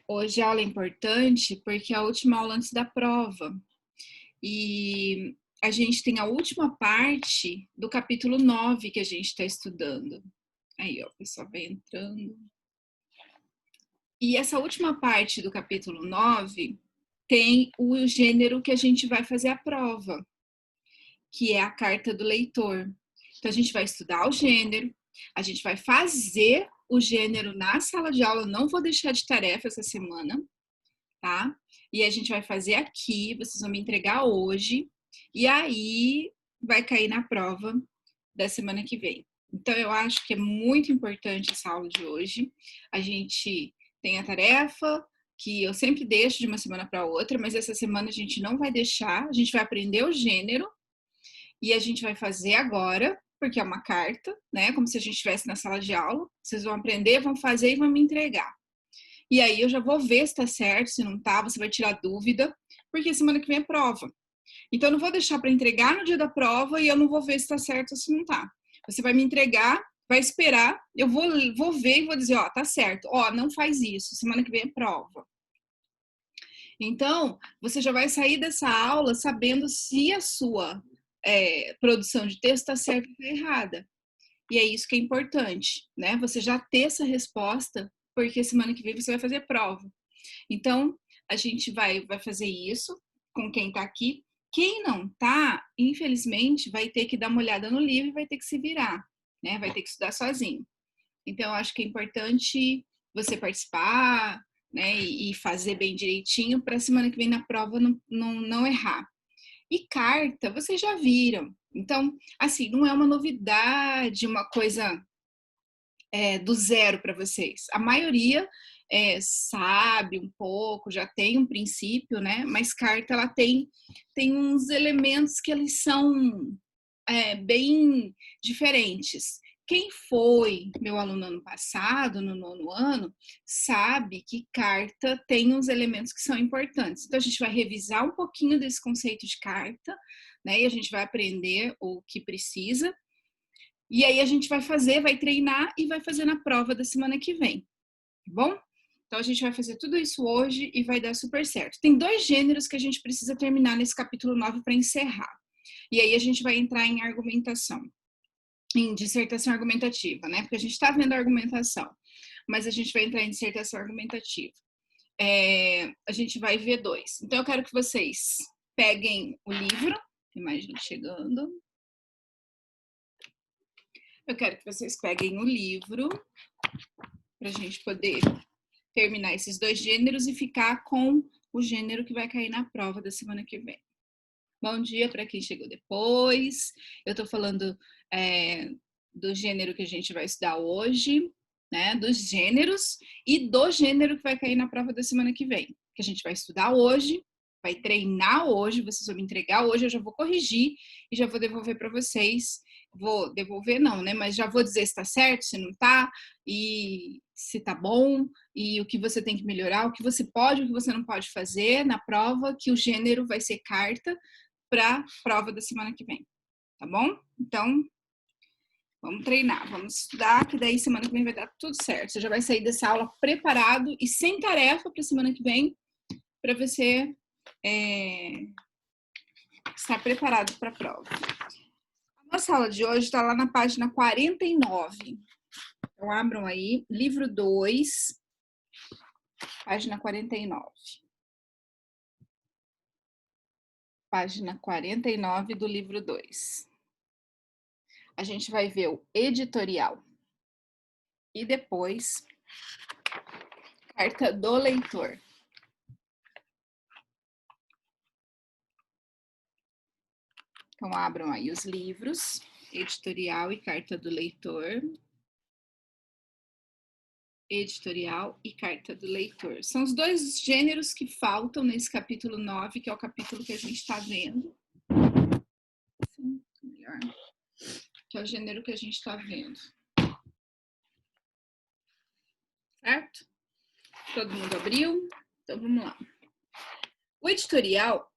Hoje a aula é importante porque é a última aula antes da prova. E a gente tem a última parte do capítulo 9 que a gente está estudando. Aí, ó, o pessoal vai entrando. E essa última parte do capítulo 9 tem o gênero que a gente vai fazer a prova, que é a carta do leitor. Então, a gente vai estudar o gênero, a gente vai fazer o gênero na sala de aula, não vou deixar de tarefa essa semana, tá? E a gente vai fazer aqui, vocês vão me entregar hoje, e aí vai cair na prova da semana que vem. Então, eu acho que é muito importante essa aula de hoje. A gente tem a tarefa que eu sempre deixo de uma semana para outra, mas essa semana a gente não vai deixar, a gente vai aprender o gênero e a gente vai fazer agora, porque é uma carta, né? Como se a gente estivesse na sala de aula. Vocês vão aprender, vão fazer e vão me entregar. E aí eu já vou ver se tá certo, se não tá, você vai tirar dúvida, porque semana que vem é prova. Então eu não vou deixar para entregar no dia da prova e eu não vou ver se tá certo ou se não tá. Você vai me entregar, vai esperar, eu vou ver e vou dizer, ó, tá certo, ó, não faz isso, semana que vem é prova. Então, você já vai sair dessa aula sabendo se a sua produção de texto está certa ou está errada. E é isso que é importante, né? Você já ter essa resposta, porque semana que vem você vai fazer prova. Então, a gente vai fazer isso com quem está aqui. Quem não está, infelizmente, vai ter que dar uma olhada no livro e vai ter que se virar, né? Vai ter que estudar sozinho. Então, eu acho que é importante você participar, né? E fazer bem direitinho para semana que vem na prova não errar. E carta, vocês já viram. Então, assim, não é uma novidade, uma coisa do zero para vocês. A maioria sabe um pouco, já tem um princípio, né? Mas carta, ela tem uns elementos que eles são bem diferentes. Quem foi meu aluno ano passado, no nono ano, sabe que carta tem uns elementos que são importantes. Então, a gente vai revisar um pouquinho desse conceito de carta, né? E a gente vai aprender o que precisa. E aí a gente vai fazer, vai treinar e vai fazer na prova da semana que vem, tá bom? Então, a gente vai fazer tudo isso hoje e vai dar super certo. Tem 2 gêneros que a gente precisa terminar nesse capítulo 9 para encerrar. E aí a gente vai entrar em argumentação, em dissertação argumentativa, né? Porque a gente está vendo a argumentação, mas a gente vai entrar em dissertação argumentativa. A gente vai ver 2. Então, eu quero que vocês peguem o livro, tem mais gente chegando. Eu quero que vocês peguem o livro para a gente poder terminar esses 2 gêneros e ficar com o gênero que vai cair na prova da semana que vem. Bom dia para quem chegou depois. Eu estou falando do gênero que a gente vai estudar hoje, né? Dos gêneros e do gênero que vai cair na prova da semana que vem. Que a gente vai estudar hoje, vai treinar hoje, vocês vão me entregar hoje, eu já vou corrigir e já vou devolver para vocês. Vou devolver não, né? Mas já vou dizer se está certo, se não está, e se está bom, e o que você tem que melhorar, o que você pode, o que você não pode fazer na prova, que o gênero vai ser carta para a prova da semana que vem, tá bom? Então, vamos treinar, vamos estudar, que daí semana que vem vai dar tudo certo. Você já vai sair dessa aula preparado e sem tarefa para semana que vem, para você estar preparado para a prova. A nossa aula de hoje está lá na página 49. Então, abram aí, livro 2, página 49. Página 49 do livro 2. A gente vai ver o editorial. E depois, carta do leitor. Então, abram aí os livros, editorial e carta do leitor. Editorial e carta do leitor. São os 2 gêneros que faltam nesse capítulo 9, que é o capítulo que a gente está vendo. Melhor. Que é o gênero que a gente está vendo. Certo? Todo mundo abriu? Então, vamos lá. O editorial,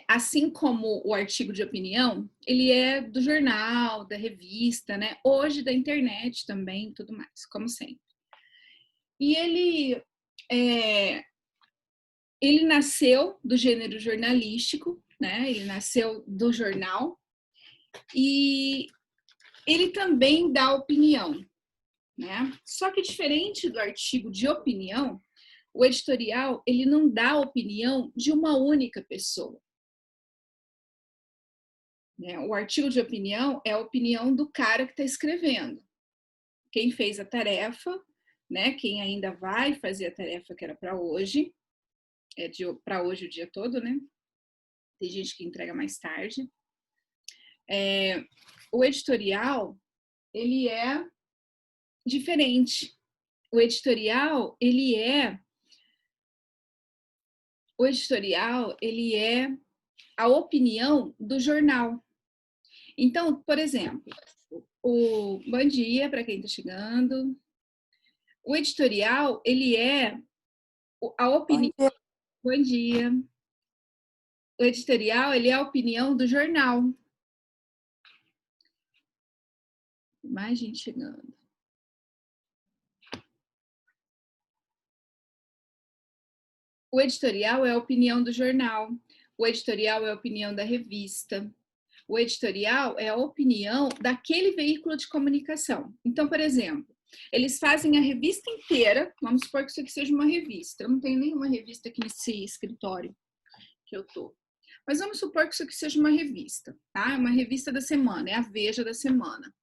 assim como o artigo de opinião, ele é do jornal, da revista, né? Hoje da internet também, tudo mais, como sempre. E ele nasceu do gênero jornalístico, né? Ele nasceu do jornal e ele também dá opinião, né? Só que diferente do artigo de opinião, o editorial ele não dá opinião de uma única pessoa. Né? O artigo de opinião é a opinião do cara que está escrevendo. Quem fez a tarefa, né? Quem ainda vai fazer a tarefa que era para hoje, para hoje o dia todo, né? Tem gente que entrega mais tarde. O editorial, ele é diferente. O editorial, ele é a opinião do jornal. Então, por exemplo, bom dia para quem está chegando. O editorial, ele é a opinião. Bom dia. O editorial, ele é a opinião do jornal. Mais gente chegando. O editorial é a opinião do jornal. O editorial é a opinião da revista. O editorial é a opinião daquele veículo de comunicação. Então, por exemplo, eles fazem a revista inteira, vamos supor que isso aqui seja uma revista. Eu não tenho nenhuma revista aqui nesse escritório que eu tô. Mas vamos supor que isso aqui seja uma revista, tá? Uma revista da semana, é a Veja da semana.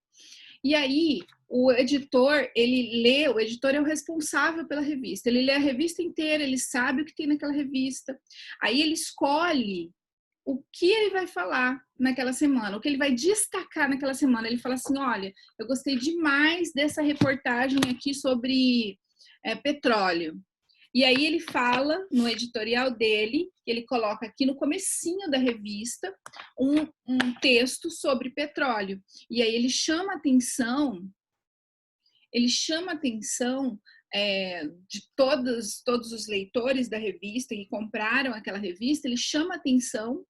E aí, o editor, o editor é o responsável pela revista. Ele lê a revista inteira, ele sabe o que tem naquela revista. Aí ele escolhe o que ele vai falar naquela semana, o que ele vai destacar naquela semana. Ele fala assim, olha, eu gostei demais dessa reportagem aqui sobre petróleo. E aí ele fala no editorial dele, ele coloca aqui no comecinho da revista um texto sobre petróleo. E aí ele chama atenção de todos os leitores da revista que compraram aquela revista, ele chama atenção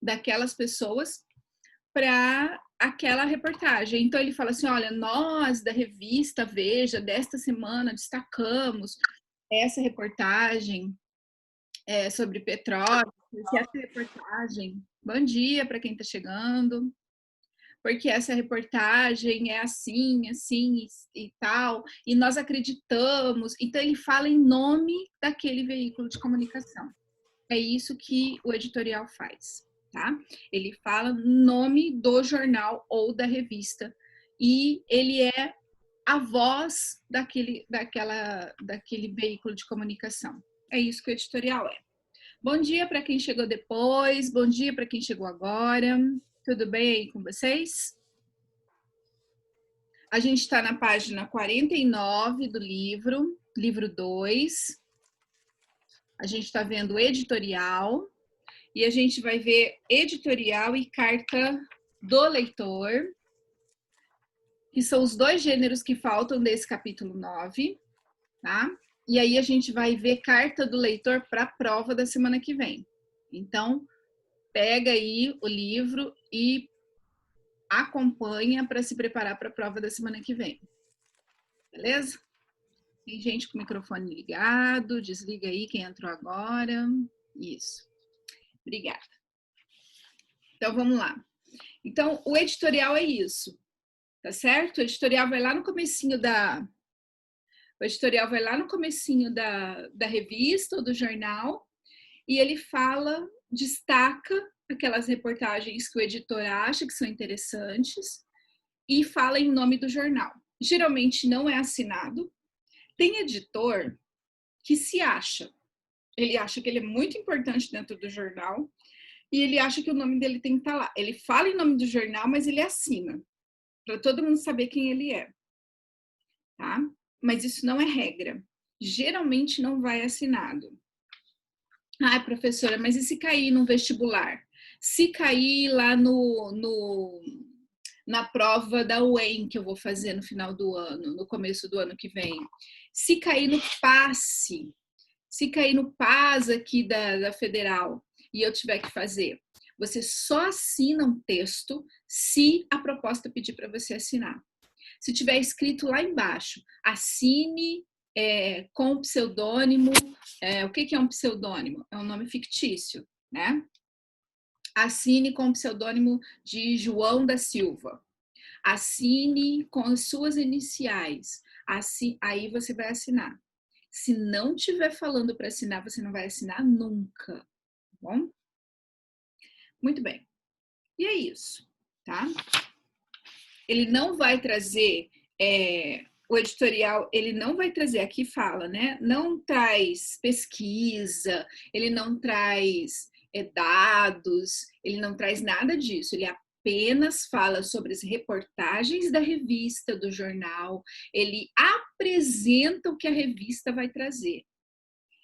daquelas pessoas para aquela reportagem. Então ele fala assim, olha, nós da revista Veja desta semana destacamos essa reportagem sobre petróleo, porque essa reportagem, bom dia para quem está chegando, porque essa reportagem é assim, assim e tal, e nós acreditamos. Então ele fala em nome daquele veículo de comunicação. É isso que o editorial faz, tá? Ele fala nome do jornal ou da revista e ele é a voz daquele veículo de comunicação. É isso que o editorial é. Bom dia para quem chegou depois, bom dia para quem chegou agora. Tudo bem aí com vocês? A gente está na página 49 do livro 2. A gente está vendo editorial e a gente vai ver editorial e carta do leitor, que são os dois gêneros que faltam desse capítulo 9, tá? E aí a gente vai ver carta do leitor para a prova da semana que vem. Então, pega aí o livro e acompanha para se preparar para a prova da semana que vem. Beleza? Tem gente com o microfone ligado, desliga aí quem entrou agora. Isso. Obrigada. Então, vamos lá. Então, o editorial é isso, tá certo? O editorial vai lá no comecinho da revista ou do jornal e ele destaca aquelas reportagens que o editor acha que são interessantes e fala em nome do jornal. Geralmente não é assinado. Tem editor que se acha. Ele acha que ele é muito importante dentro do jornal e ele acha que o nome dele tem que estar lá. Ele fala em nome do jornal, mas ele assina, para todo mundo saber quem ele é. Tá? Mas isso não é regra. Geralmente não vai assinado. Ai, professora, mas e se cair no vestibular? Se cair lá na prova da UEM que eu vou fazer no final do ano, no começo do ano que vem? Se cair no passe, se cair no PAS aqui da federal e eu tiver que fazer, você só assina um texto se a proposta pedir para você assinar. Se tiver escrito lá embaixo, assine com pseudônimo. O que é um pseudônimo? É um nome fictício, né? Assine com o pseudônimo de João da Silva. Assine com as suas iniciais. Aí você vai assinar. Se não tiver falando para assinar, você não vai assinar nunca, tá bom? Muito bem. E é isso, tá? Ele não vai trazer, o editorial, ele não vai trazer, aqui fala, né? Não traz pesquisa, ele não traz dados, ele não traz nada disso, ele apenas fala sobre as reportagens da revista, do jornal, ele apresenta o que a revista vai trazer.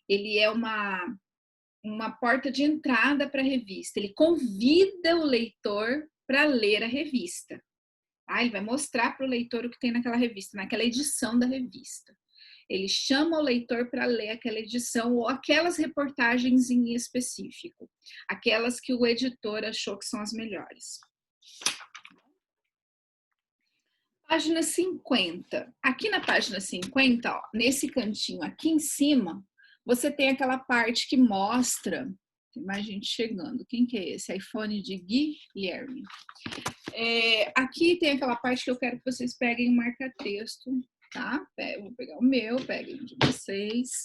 Ele é uma porta de entrada para a revista, ele convida o leitor para ler a revista. Ele vai mostrar para o leitor o que tem naquela revista, naquela edição da revista. Ele chama o leitor para ler aquela edição ou aquelas reportagens em específico, aquelas que o editor achou que são as melhores. Página 50. Aqui na página 50, ó, nesse cantinho aqui em cima, você tem aquela parte que mostra, tem mais gente chegando, quem que é esse? iPhone de Guilherme. Aqui tem aquela parte que eu quero que vocês peguem o marca-texto, tá? Eu vou pegar o meu, peguem o de vocês.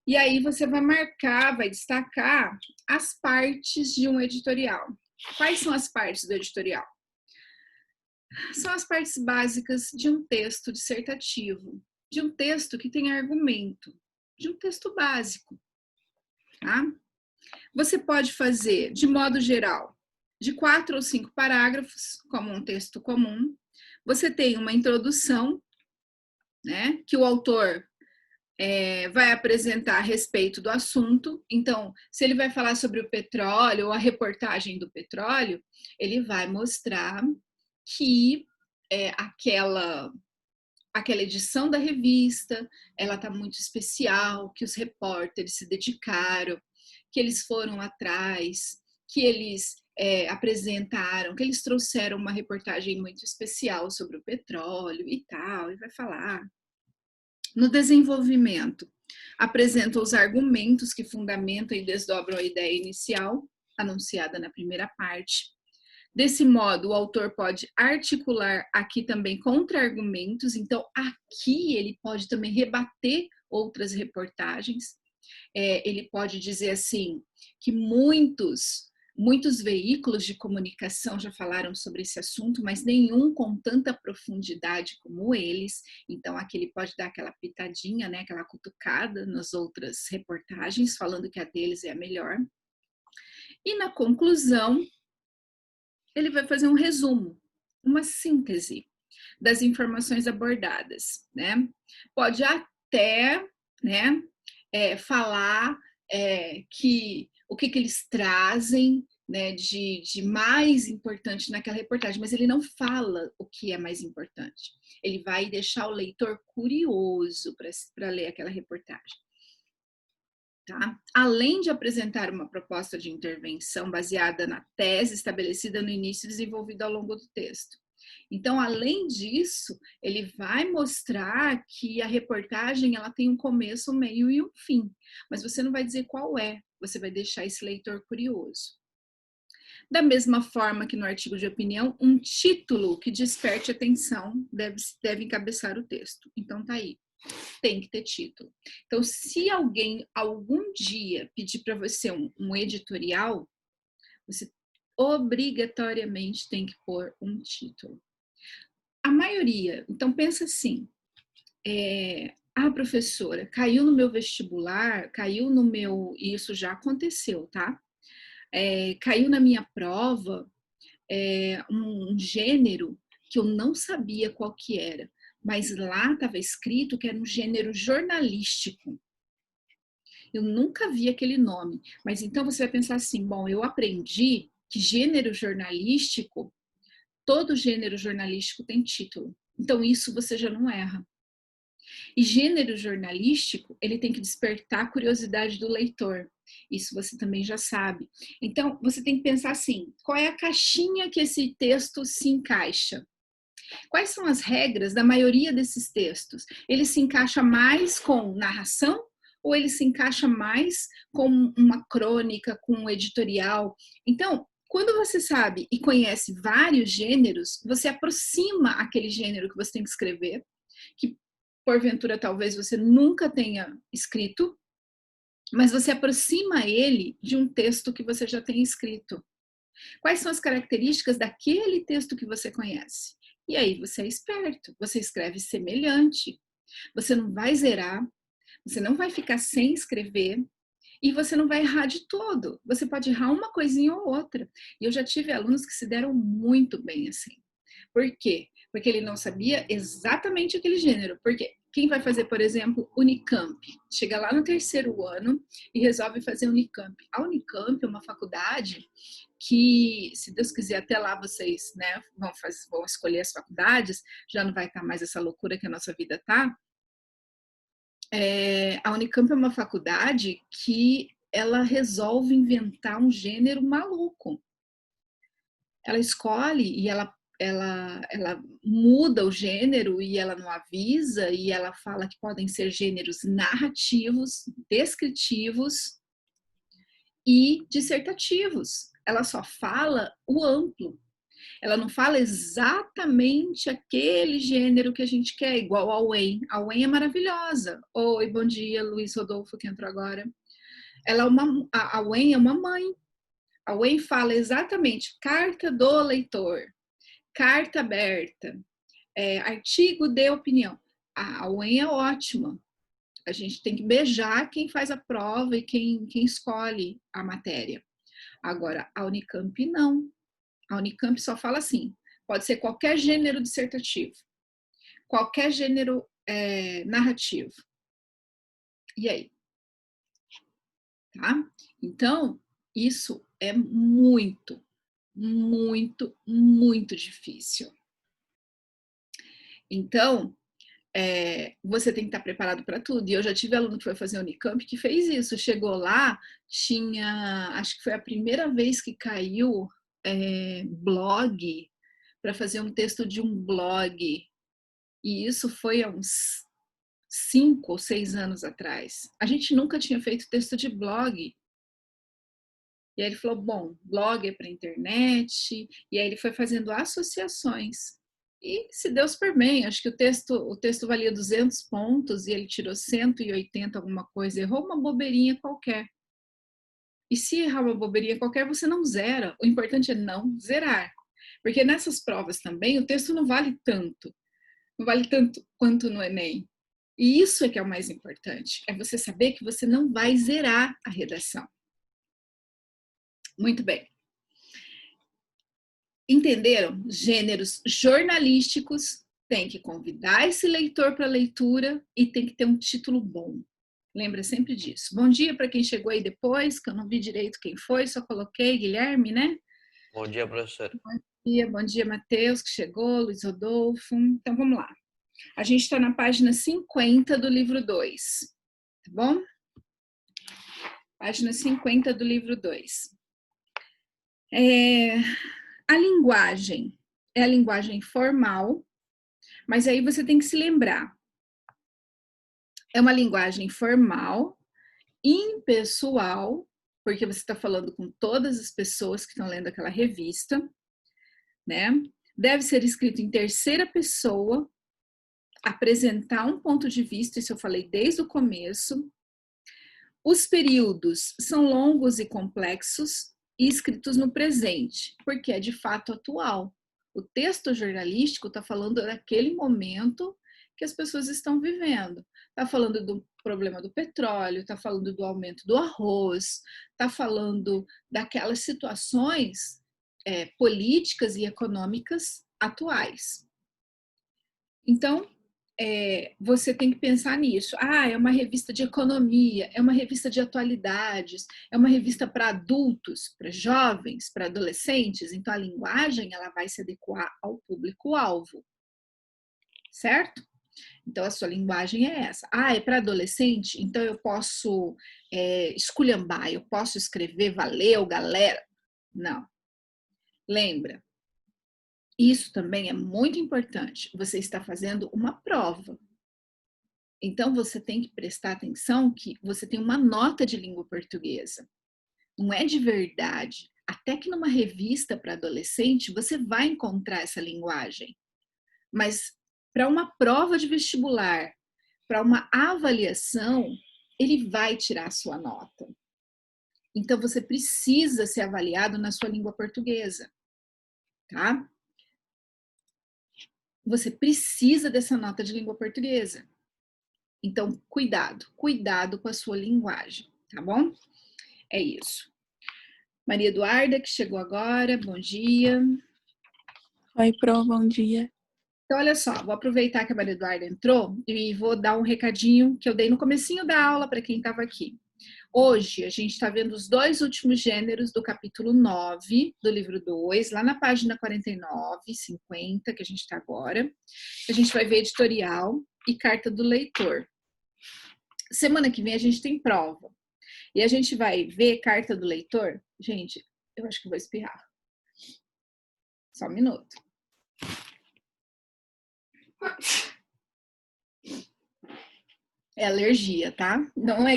E aí você vai marcar, vai destacar as partes de um editorial. Quais são as partes do editorial? São as partes básicas de um texto dissertativo, de um texto que tem argumento, de um texto básico, tá? Você pode fazer, de modo geral, de 4 ou 5 parágrafos, como um texto comum. Você tem uma introdução, né, que o autor vai apresentar a respeito do assunto. Então, se ele vai falar sobre o petróleo ou a reportagem do petróleo, ele vai mostrar que aquela edição da revista, ela está muito especial, que os repórteres se dedicaram, que eles foram atrás, que eles apresentaram, que eles trouxeram uma reportagem muito especial sobre o petróleo e tal, e vai falar. No desenvolvimento, apresenta os argumentos que fundamentam e desdobram a ideia inicial, anunciada na primeira parte. Desse modo, o autor pode articular aqui também contra-argumentos, então aqui ele pode também rebater outras reportagens. Ele pode dizer assim, que muitos veículos de comunicação já falaram sobre esse assunto, mas nenhum com tanta profundidade como eles. Então, aqui ele pode dar aquela pitadinha, né, aquela cutucada nas outras reportagens, falando que a deles é a melhor. E na conclusão, ele vai fazer um resumo, uma síntese das informações abordadas, né? Pode até, né, falar que o que eles trazem, né, de mais importante naquela reportagem, mas ele não fala o que é mais importante. Ele vai deixar o leitor curioso para ler aquela reportagem. Tá? Além de apresentar uma proposta de intervenção baseada na tese estabelecida no início e desenvolvida ao longo do texto. Então, além disso, ele vai mostrar que a reportagem ela tem um começo, um meio e um fim, mas você não vai dizer qual é, você vai deixar esse leitor curioso. Da mesma forma que no artigo de opinião, um título que desperte atenção deve encabeçar o texto. Então, tá aí. Tem que ter título. Então, se alguém algum dia pedir para você um editorial, você obrigatoriamente tem que pôr um título. A maioria, então pensa assim, professora, caiu no meu vestibular, caiu no meu, e isso já aconteceu, tá? Caiu na minha prova um gênero que eu não sabia qual que era, mas lá estava escrito que era um gênero jornalístico. Eu nunca vi aquele nome, mas então você vai pensar assim, bom, eu aprendi que gênero jornalístico, todo gênero jornalístico tem título. Então isso você já não erra. E gênero jornalístico, ele tem que despertar a curiosidade do leitor. Isso você também já sabe. Então, você tem que pensar assim, qual é a caixinha que esse texto se encaixa? Quais são as regras da maioria desses textos? Ele se encaixa mais com narração ou ele se encaixa mais com uma crônica, com um editorial? Então, quando você sabe e conhece vários gêneros, você aproxima aquele gênero que você tem que escrever, que porventura talvez você nunca tenha escrito, mas você aproxima ele de um texto que você já tem escrito. Quais são as características daquele texto que você conhece? E aí você é esperto, você escreve semelhante. Você não vai zerar, você não vai ficar sem escrever e você não vai errar de todo. Você pode errar uma coisinha ou outra. E eu já tive alunos que se deram muito bem assim. Por quê? Porque ele não sabia exatamente aquele gênero. Porque quem vai fazer, por exemplo, Unicamp, chega lá no terceiro ano e resolve fazer Unicamp. A Unicamp é uma faculdade que, se Deus quiser, até lá vocês, né, vão escolher as faculdades, já não vai estar mais essa loucura que a nossa vida tá. A Unicamp é uma faculdade que ela resolve inventar um gênero maluco. Ela escolhe e ela muda o gênero e ela não avisa e ela fala que podem ser gêneros narrativos, descritivos e dissertativos. Ela só fala o amplo. Ela não fala exatamente aquele gênero que a gente quer, igual a UEM. A UEM é maravilhosa. Oi, bom dia, Luiz Rodolfo, que entrou agora. A UEM é uma mãe. A UEM fala exatamente carta do leitor, carta aberta, artigo de opinião. A UEM é ótima. A gente tem que beijar quem faz a prova e quem escolhe a matéria. Agora, a Unicamp não. A Unicamp só fala assim, pode ser qualquer gênero dissertativo, qualquer gênero narrativo. E aí? Tá? Então, isso é muito, muito, muito difícil. Então, você tem que estar preparado para tudo. E eu já tive aluno que foi fazer Unicamp que fez isso. Chegou lá, acho que foi a primeira vez que caiu blog, para fazer um texto de um blog. E isso foi há uns 5 ou 6 anos atrás. A gente nunca tinha feito texto de blog. E aí ele falou, bom, blog é para internet. E aí ele foi fazendo associações. E se deu super bem, acho que o texto valia 200 pontos e ele tirou 180 alguma coisa, errou uma bobeirinha qualquer. E se errar uma bobeirinha qualquer, você não zera. O importante é não zerar. Porque nessas provas também, o texto não vale tanto. Não vale tanto quanto no Enem. E isso é que é o mais importante. É você saber que você não vai zerar a redação. Muito bem. Entenderam? Gêneros jornalísticos, tem que convidar esse leitor para a leitura e tem que ter um título bom. Lembra sempre disso. Bom dia para quem chegou aí depois, que eu não vi direito quem foi, só coloquei Guilherme, né? Bom dia, professor. Bom dia, Matheus, que chegou, Luiz Rodolfo. Então, vamos lá. A gente está na página 50 do livro 2, tá bom? Página 50 do livro 2. A linguagem é a linguagem formal, mas aí você tem que se lembrar. É uma linguagem formal, impessoal, porque você está falando com todas as pessoas que estão lendo aquela revista, né? Deve ser escrito em terceira pessoa, apresentar um ponto de vista, isso eu falei desde o começo. Os períodos são longos e complexos e escritos no presente, porque é de fato atual. O texto jornalístico está falando daquele momento que as pessoas estão vivendo. Está falando do problema do petróleo, está falando do aumento do arroz, está falando daquelas situações políticas e econômicas atuais. Então, você tem que pensar nisso. É uma revista de economia, é uma revista de atualidades, é uma revista para adultos, para jovens, para adolescentes. Então, a linguagem ela vai se adequar ao público-alvo, certo? Então, a sua linguagem é essa. É para adolescente? Então, eu posso esculhambar, eu posso escrever valeu, galera. Não. Lembra, Isso também é muito importante. Você está fazendo uma prova. Então, você tem que prestar atenção que você tem uma nota de língua portuguesa. Não é de verdade. Até que numa revista para adolescente, você vai encontrar essa linguagem. Mas para uma prova de vestibular, para uma avaliação, ele vai tirar a sua nota. Então, você precisa ser avaliado na sua língua portuguesa, tá? Você precisa dessa nota de língua portuguesa. Então, cuidado com a sua linguagem, tá bom? É isso. Maria Eduarda, que chegou agora, bom dia. Oi, Pro, bom dia. Então, olha só, vou aproveitar que a Maria Eduarda entrou e vou dar um recadinho que eu dei no comecinho da aula para quem estava aqui. Hoje, a gente está vendo os 2 últimos gêneros do capítulo 9 do livro 2, lá na página 49, 50, que a gente está agora. A gente vai ver editorial e carta do leitor. Semana que vem a gente tem prova. E a gente vai ver carta do leitor. Gente, eu acho que vou espirrar. Só um minuto. É alergia, tá? Não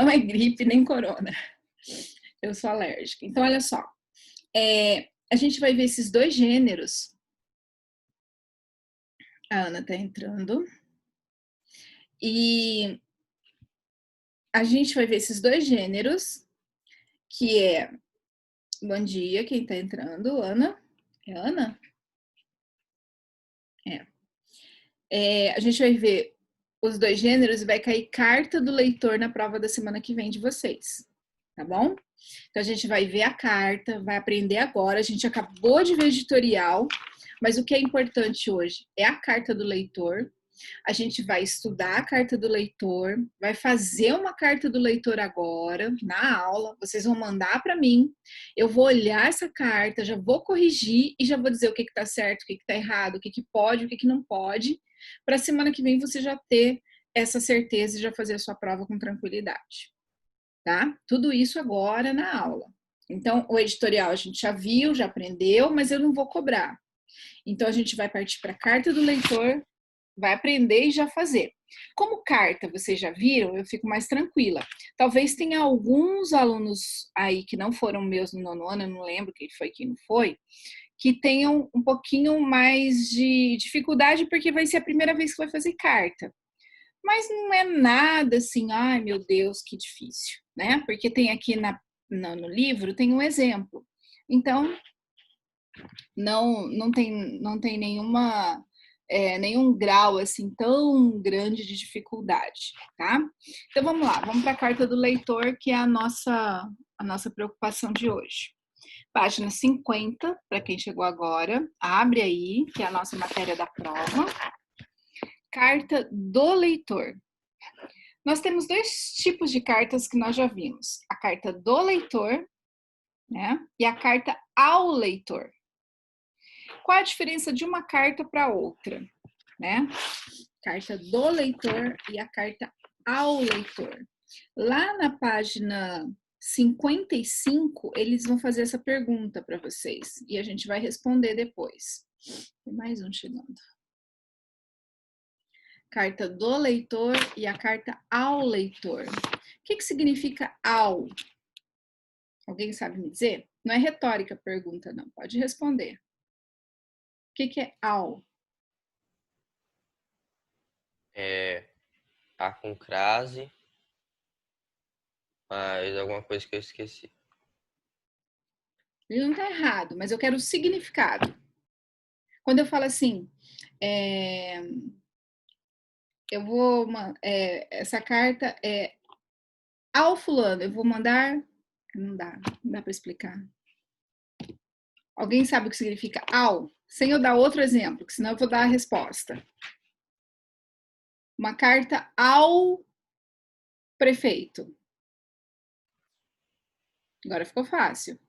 é gripe nem corona. Eu sou alérgica. Então, olha só. A gente vai ver esses 2 gêneros. A Ana tá entrando. E a gente vai ver esses 2 gêneros, que é... Bom dia, quem tá entrando? Ana? É Ana? A gente vai ver os 2 gêneros e vai cair carta do leitor na prova da semana que vem de vocês, tá bom? Então, a gente vai ver a carta, vai aprender agora. A gente acabou de ver editorial, mas o que é importante hoje é a carta do leitor. A gente vai estudar a carta do leitor, vai fazer uma carta do leitor agora, na aula. Vocês vão mandar para mim, eu vou olhar essa carta, já vou corrigir e já vou dizer o que está certo, o que está errado, o que pode, o que não pode, para a semana que vem você já ter essa certeza e já fazer a sua prova com tranquilidade. Tá? Tudo isso agora na aula. Então, o editorial a gente já viu, já aprendeu, mas eu não vou cobrar. Então, a gente vai partir para a carta do leitor, vai aprender e já fazer. Como carta vocês já viram, eu fico mais tranquila. Talvez tenha alguns alunos aí que não foram meus no 9º ano, eu não lembro quem foi, quem não foi, que tenham um pouquinho mais de dificuldade, porque vai ser a primeira vez que vai fazer carta. Mas não é nada assim, ai meu Deus, que difícil, né? Porque tem aqui no livro, tem um exemplo. Então, não tem nenhum grau assim tão grande de dificuldade, tá? Então vamos lá, vamos para a carta do leitor, que é a nossa preocupação de hoje. Página 50, para quem chegou agora, abre aí, que é a nossa matéria da prova. Carta do leitor. Nós temos 2 tipos de cartas que nós já vimos. A carta do leitor, né? E a carta ao leitor. Qual a diferença de uma carta para outra, né? Carta do leitor e a carta ao leitor. Lá na página 55, eles vão fazer essa pergunta para vocês e a gente vai responder depois. Tem mais um chegando. Carta do leitor e a carta ao leitor. O que significa ao? Alguém sabe me dizer? Não é retórica a pergunta, não. Pode responder. O que é ao? A com crase, mas alguma coisa que eu esqueci. Ele não está errado, mas eu quero o significado. Quando eu falo assim, eu vou, essa carta é ao fulano, eu vou mandar, não dá para explicar. Alguém sabe o que significa ao? Sem eu dar outro exemplo, que senão eu vou dar a resposta. Uma carta ao prefeito. Agora ficou fácil.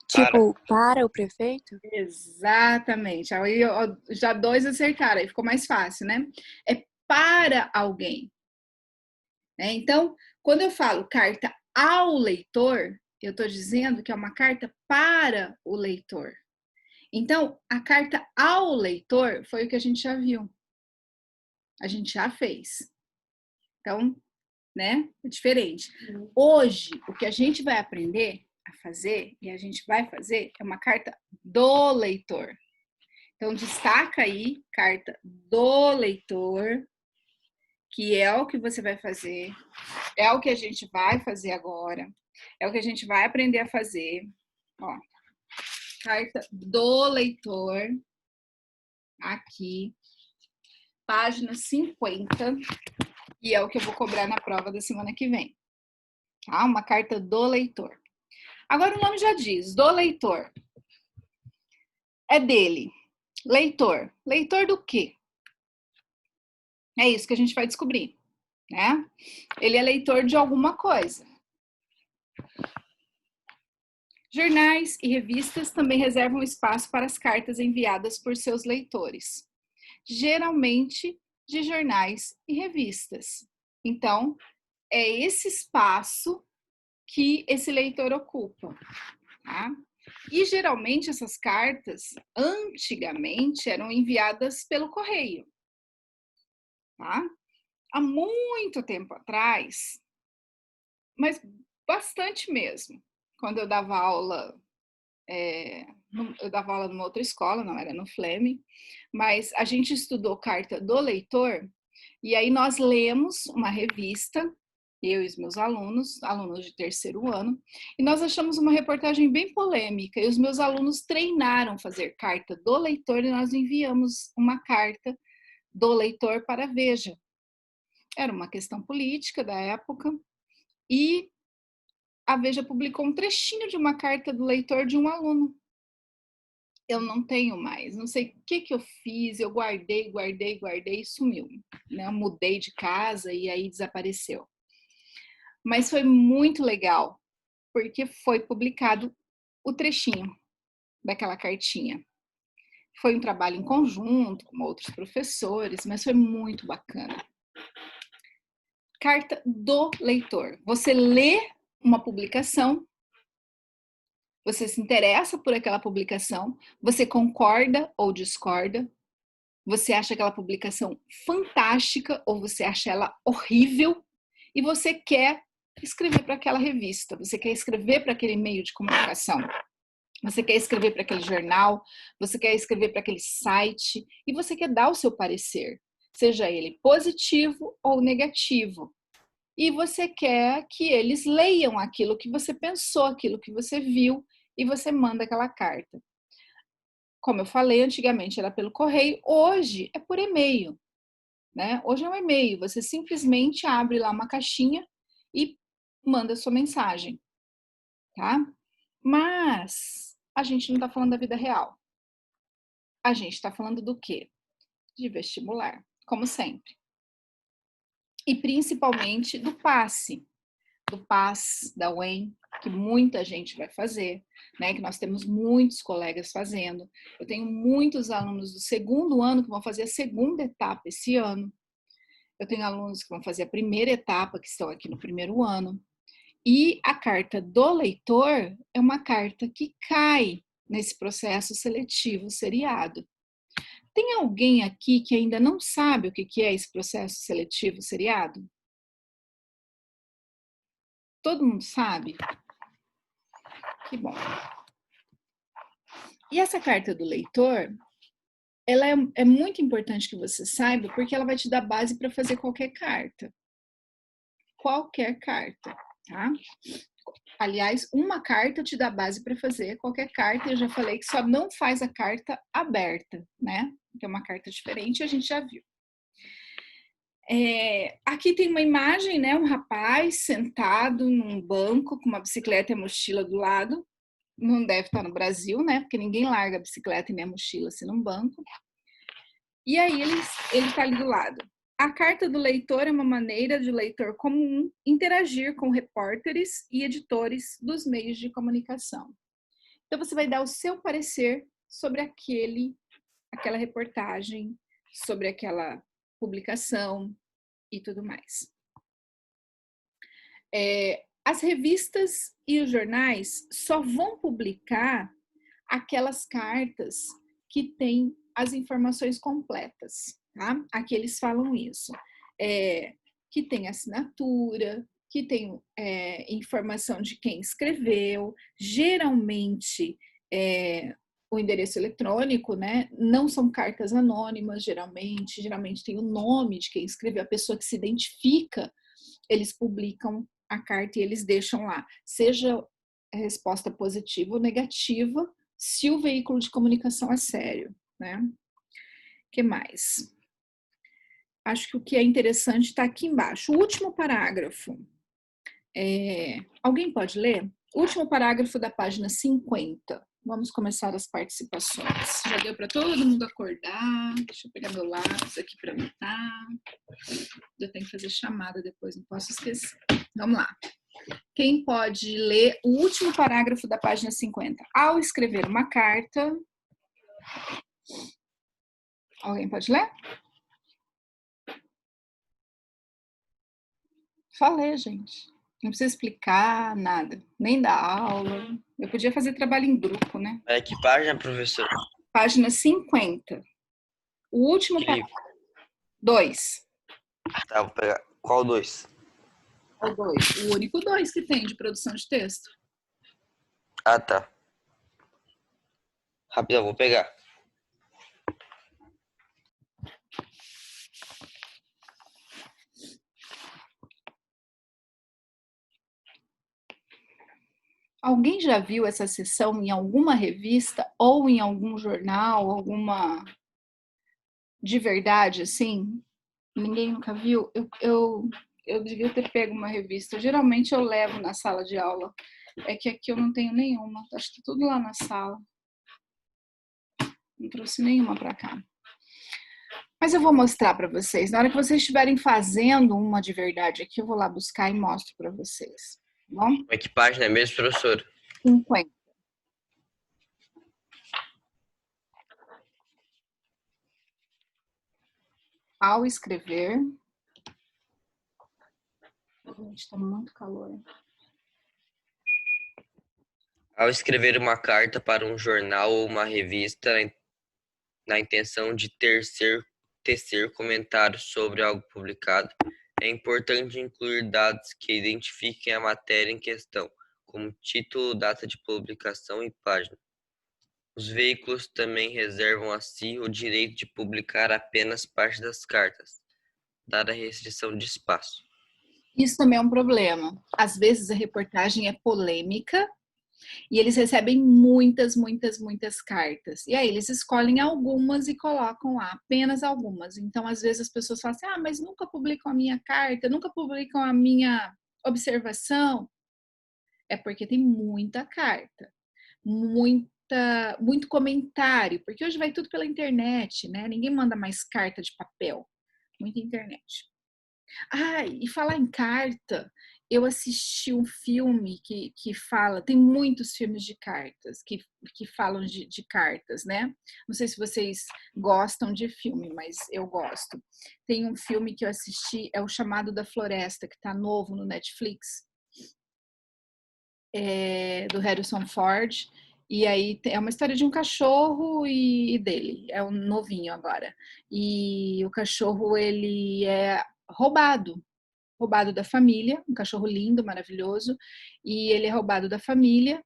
Tipo, para o prefeito? Exatamente. Aí já 2 acertaram, aí ficou mais fácil, né? É para alguém. Né? Então, quando eu falo carta ao leitor, eu estou dizendo que é uma carta para o leitor. Então, a carta ao leitor foi o que a gente já viu. A gente já fez. Então, né? É diferente. Hoje, o que a gente vai aprender a fazer, e a gente vai fazer, é uma carta do leitor. Então, destaca aí, carta do leitor, que é o que você vai fazer, é o que a gente vai fazer agora, é o que a gente vai aprender a fazer. Ó, carta do leitor, aqui, página 50, e é o que eu vou cobrar na prova da semana que vem. Tá? Uma carta do leitor. Agora o nome já diz, do leitor. É dele. Leitor. Leitor do quê? É isso que a gente vai descobrir, né? Ele é leitor de alguma coisa. Jornais e revistas também reservam espaço para as cartas enviadas por seus leitores, geralmente de jornais e revistas. Então, é esse espaço que esse leitor ocupa, tá? E geralmente essas cartas, antigamente, eram enviadas pelo correio, tá? Há muito tempo atrás, mas bastante mesmo, quando eu dava aula, eu dava aula numa outra escola, não era no Fleme, mas a gente estudou carta do leitor, e aí nós lemos uma revista, eu e os meus alunos de terceiro ano, e nós achamos uma reportagem bem polêmica, e os meus alunos treinaram fazer carta do leitor, e nós enviamos uma carta do leitor para a Veja. Era uma questão política da época, e a Veja publicou um trechinho de uma carta do leitor de um aluno. Eu não tenho mais, não sei o que eu fiz, eu guardei e sumiu. Né? Eu mudei de casa e aí desapareceu. Mas foi muito legal, porque foi publicado o trechinho daquela cartinha. Foi um trabalho em conjunto com outros professores, mas foi muito bacana. Carta do leitor. Você lê uma publicação, você se interessa por aquela publicação, você concorda ou discorda, você acha aquela publicação fantástica ou você acha ela horrível e você quer escrever para aquela revista, você quer escrever para aquele meio de comunicação, você quer escrever para aquele jornal, você quer escrever para aquele site e você quer dar o seu parecer, seja ele positivo ou negativo. E você quer que eles leiam aquilo que você pensou, aquilo que você viu, e você manda aquela carta. Como eu falei, antigamente era pelo correio, hoje é por e-mail, né? Hoje é um e-mail, você simplesmente abre lá uma caixinha e manda sua mensagem, tá? Mas a gente não está falando da vida real. A gente está falando do quê? De vestibular, como sempre. E principalmente do passe. Do PAS, da UEM, que muita gente vai fazer, né? Que nós temos muitos colegas fazendo. Eu tenho muitos alunos do segundo ano que vão fazer a segunda etapa esse ano. Eu tenho alunos que vão fazer a primeira etapa, que estão aqui no primeiro ano. E a carta do leitor é uma carta que cai nesse processo seletivo seriado. Tem alguém aqui que ainda não sabe o que é esse processo seletivo seriado? Todo mundo sabe? Que bom. E essa carta do leitor, ela é muito importante que você saiba, porque ela vai te dar base para fazer qualquer carta. Qualquer carta, tá? Aliás, uma carta te dá base para fazer qualquer carta. Eu já falei que só não faz a carta aberta, né? Que é uma carta diferente, a gente já viu. Aqui tem uma imagem, né? Um rapaz sentado num banco com uma bicicleta e mochila do lado. Não deve estar no Brasil, né? Porque ninguém larga a bicicleta e nem a mochila assim num banco. E aí ele está ali do lado. A carta do leitor é uma maneira de leitor comum interagir com repórteres e editores dos meios de comunicação. Então você vai dar o seu parecer sobre aquela reportagem, sobre aquela publicação e tudo mais. As revistas e os jornais só vão publicar aquelas cartas que têm as informações completas, tá? Aqui eles falam isso. Que tem assinatura, que tem informação de quem escreveu, geralmente o endereço eletrônico, né? Não são cartas anônimas, geralmente tem o nome de quem escreveu, a pessoa que se identifica, eles publicam a carta e eles deixam lá, seja a resposta positiva ou negativa, se o veículo de comunicação é sério, né? O que mais? Acho que o que é interessante está aqui embaixo. O último parágrafo. Alguém pode ler? O último parágrafo da página 50. Vamos começar as participações. Já deu para todo mundo acordar? Deixa eu pegar meu lápis aqui para anotar. Eu tenho que fazer chamada depois, não posso esquecer. Vamos lá. Quem pode ler o último parágrafo da página 50? Ao escrever uma carta... Alguém pode ler? Falei, gente. Não precisa explicar nada, nem dar aula. Eu podia fazer trabalho em grupo, né? Que página, professor? Página 50. O último parágrafo. 2. Tá, vou pegar. Qual 2? O 2. O único 2 que tem de produção de texto. Ah, tá. Rapidão, vou pegar. Alguém já viu essa sessão em alguma revista ou em algum jornal, alguma de verdade, assim? Ninguém nunca viu? Eu devia ter pego uma revista. Geralmente eu levo na sala de aula. É que aqui eu não tenho nenhuma. Acho que tudo lá na sala. Não trouxe nenhuma para cá. Mas eu vou mostrar para vocês. Na hora que vocês estiverem fazendo uma de verdade aqui, eu vou lá buscar e mostro para vocês. Tá bom? Que página é mesmo, professor? 50. Ao escrever... Gente, está muito calor. Ao escrever uma carta para um jornal ou uma revista na intenção de tecer comentários sobre algo publicado, é importante incluir dados que identifiquem a matéria em questão, como título, data de publicação e página. Os veículos também reservam a si o direito de publicar apenas parte das cartas, dada a restrição de espaço. Isso também é um problema. Às vezes a reportagem é polêmica e eles recebem muitas cartas. E aí eles escolhem algumas e colocam lá, apenas algumas. Então, às vezes as pessoas falam assim, mas nunca publicam a minha carta, nunca publicam a minha observação. É porque tem muita carta, muito comentário, porque hoje vai tudo pela internet, né? Ninguém manda mais carta de papel, muita internet. E falar em carta, eu assisti um filme que fala, tem muitos filmes de cartas, que falam de cartas, né? Não sei se vocês gostam de filme, mas eu gosto. Tem um filme que eu assisti, é O Chamado da Floresta, que tá novo no Netflix, do Harrison Ford, e aí é uma história de um cachorro e dele, é um novinho agora. E o cachorro, ele é roubado da família, um cachorro lindo, maravilhoso, e ele é roubado da família,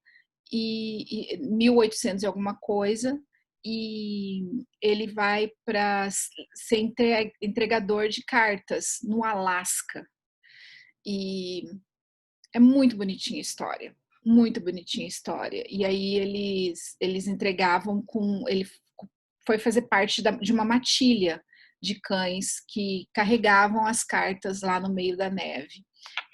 e 1800 e alguma coisa, e ele vai para ser entregador de cartas no Alasca. E é muito bonitinha a história, muito bonitinha a história. E aí eles entregavam ele foi fazer parte de uma matilha de cães que carregavam as cartas lá no meio da neve.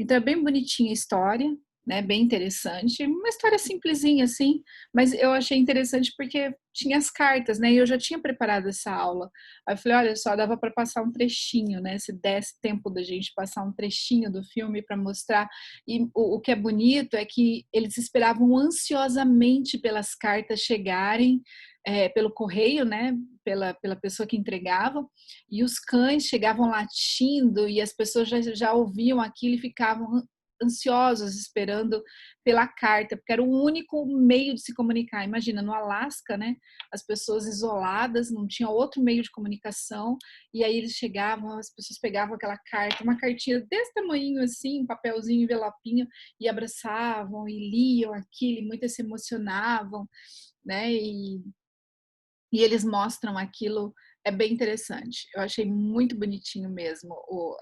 Então é bem bonitinha a história, né? Bem interessante, uma história simplesinha assim, mas eu achei interessante porque tinha as cartas, né? E eu já tinha preparado essa aula. Aí eu falei, olha só, dava para passar um trechinho, né? Se desse tempo da gente passar um trechinho do filme para mostrar. E o que é bonito é que eles esperavam ansiosamente pelas cartas chegarem, pelo correio, né? Pela pessoa que entregava, e os cães chegavam latindo e as pessoas já ouviam aquilo e ficavam ansiosos esperando pela carta, porque era o único meio de se comunicar. Imagina, no Alasca, né, as pessoas isoladas, não tinha outro meio de comunicação, e aí eles chegavam, as pessoas pegavam aquela carta, uma cartinha desse tamanho assim, um papelzinho, envelopinho, e abraçavam, e liam aquilo, e muitas se emocionavam, né, e eles mostram aquilo, é bem interessante. Eu achei muito bonitinho mesmo,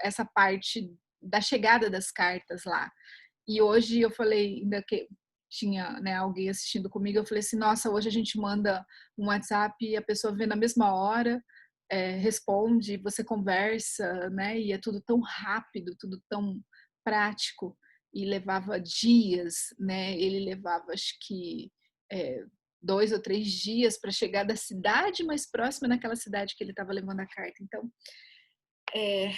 essa parte da chegada das cartas lá. E hoje eu falei, ainda que tinha, né, alguém assistindo comigo, eu falei assim, nossa, hoje a gente manda um WhatsApp e a pessoa vê na mesma hora, responde, você conversa, né, e é tudo tão rápido, tudo tão prático, e levava dias, né, ele levava, acho que, 2 ou 3 dias para chegar da cidade mais próxima naquela cidade que ele estava levando a carta. Então, é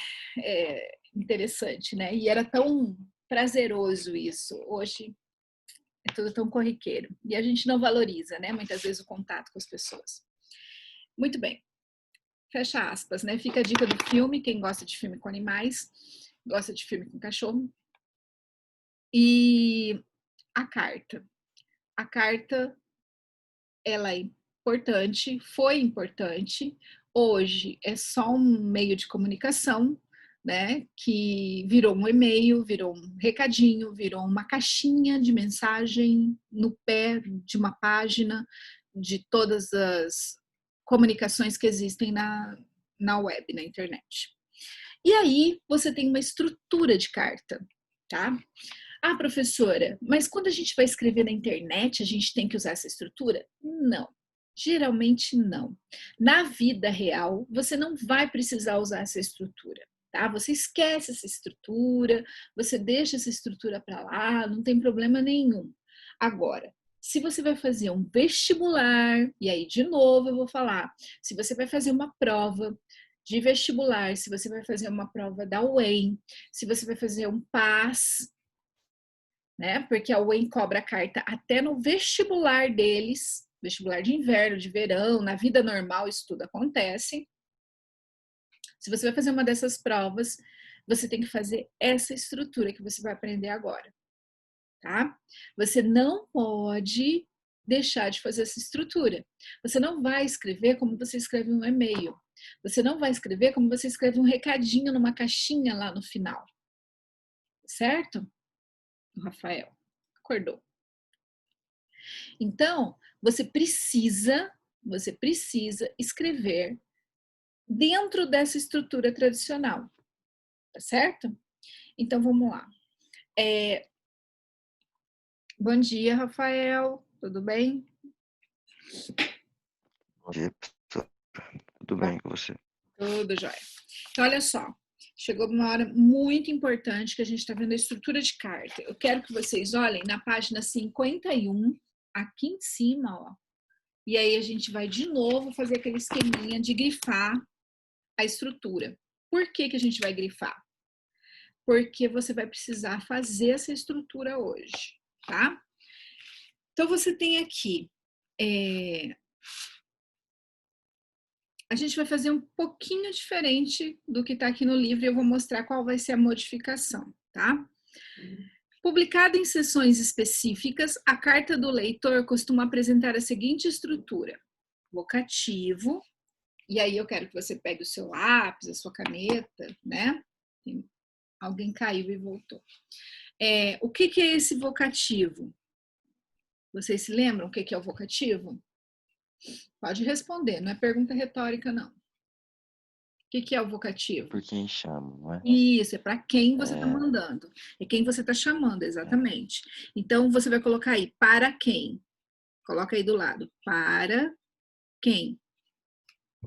interessante, né? E era tão prazeroso isso. Hoje é tudo tão corriqueiro. E a gente não valoriza, né? Muitas vezes o contato com as pessoas. Muito bem. Fecha aspas, né? Fica a dica do filme, quem gosta de filme com animais, gosta de filme com cachorro. E a carta. A carta, ela é importante, foi importante. Hoje é só um meio de comunicação, né? Que virou um e-mail, virou um recadinho, virou uma caixinha de mensagem no pé de uma página de todas as comunicações que existem na web, na internet. E aí você tem uma estrutura de carta, tá? Ah, professora, mas quando a gente vai escrever na internet, a gente tem que usar essa estrutura? Não, geralmente não. Na vida real, você não vai precisar usar essa estrutura, tá? Você esquece essa estrutura, você deixa essa estrutura para lá, não tem problema nenhum. Agora, se você vai fazer um vestibular, e aí de novo eu vou falar, se você vai fazer uma prova de vestibular, se você vai fazer uma prova da UEM, se você vai fazer um PAS, né? Porque a UEM cobra a carta até no vestibular deles, vestibular de inverno, de verão, na vida normal isso tudo acontece. Se você vai fazer uma dessas provas, você tem que fazer essa estrutura que você vai aprender agora, tá? Você não pode deixar de fazer essa estrutura. Você não vai escrever como você escreve um e-mail. Você não vai escrever como você escreve um recadinho numa caixinha lá no final. Certo? O Rafael acordou. Então, você precisa escrever dentro dessa estrutura tradicional, tá certo? Então, vamos lá. Bom dia, Rafael, tudo bem? Bom dia, professor. Tudo bem com você? Tudo jóia. Então, olha só, chegou uma hora muito importante que a gente está vendo a estrutura de carta. Eu quero que vocês olhem na página 51, aqui em cima, ó. E aí a gente vai de novo fazer aquele esqueminha de grifar a estrutura. Por que que a gente vai grifar? Porque você vai precisar fazer essa estrutura hoje, tá? Então, você tem aqui, a gente vai fazer um pouquinho diferente do que está aqui no livro e eu vou mostrar qual vai ser a modificação, tá? Publicada em sessões específicas, a carta do leitor costuma apresentar a seguinte estrutura: vocativo, e aí eu quero que você pegue o seu lápis, a sua caneta, né? Alguém caiu e voltou. O que é esse vocativo? Vocês se lembram o que é o vocativo? Pode responder, não é pergunta retórica, não. O que é o vocativo? Por quem chama, não é? Isso, é para quem você está mandando. É quem você está chamando, exatamente. Então, você vai colocar aí, para quem? Coloca aí do lado, para quem?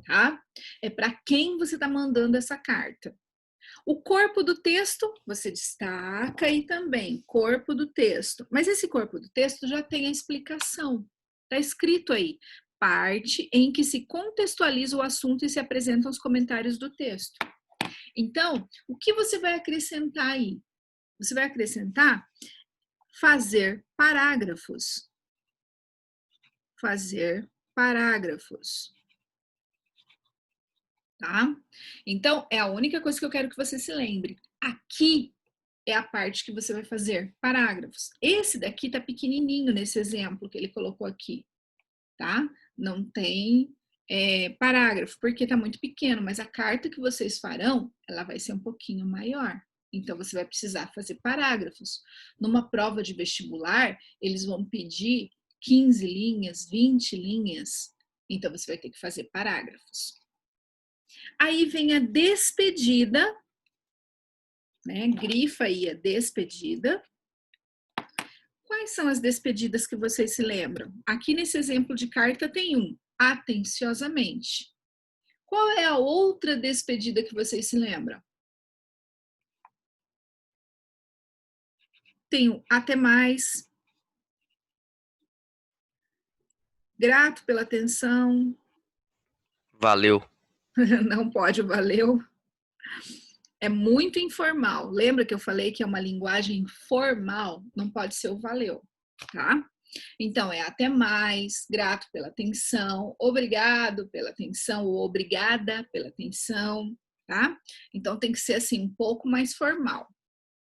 Tá? É para quem você está mandando essa carta. O corpo do texto, você destaca aí também, corpo do texto. Mas esse corpo do texto já tem a explicação. Está escrito aí, parte em que se contextualiza o assunto e se apresentam os comentários do texto. Então, o que você vai acrescentar aí? Você vai acrescentar fazer parágrafos. Fazer parágrafos. Tá? Então, é a única coisa que eu quero que você se lembre. Aqui é a parte que você vai fazer parágrafos. Esse daqui tá pequenininho nesse exemplo que ele colocou aqui, tá? Não tem parágrafo, porque tá muito pequeno, mas a carta que vocês farão, ela vai ser um pouquinho maior. Então, você vai precisar fazer parágrafos. Numa prova de vestibular, eles vão pedir 15 linhas, 20 linhas. Então, você vai ter que fazer parágrafos. Aí vem a despedida, né? Grifa aí a despedida. Quais são as despedidas que vocês se lembram? Aqui nesse exemplo de carta tem um, atenciosamente. Qual é a outra despedida que vocês se lembram? Tem o até mais. Grato pela atenção. Valeu. Não pode o valeu. É muito informal. Lembra que eu falei que é uma linguagem formal? Não pode ser o valeu, tá? Então, é até mais, grato pela atenção, obrigado pela atenção ou obrigada pela atenção, tá? Então, tem que ser assim, um pouco mais formal,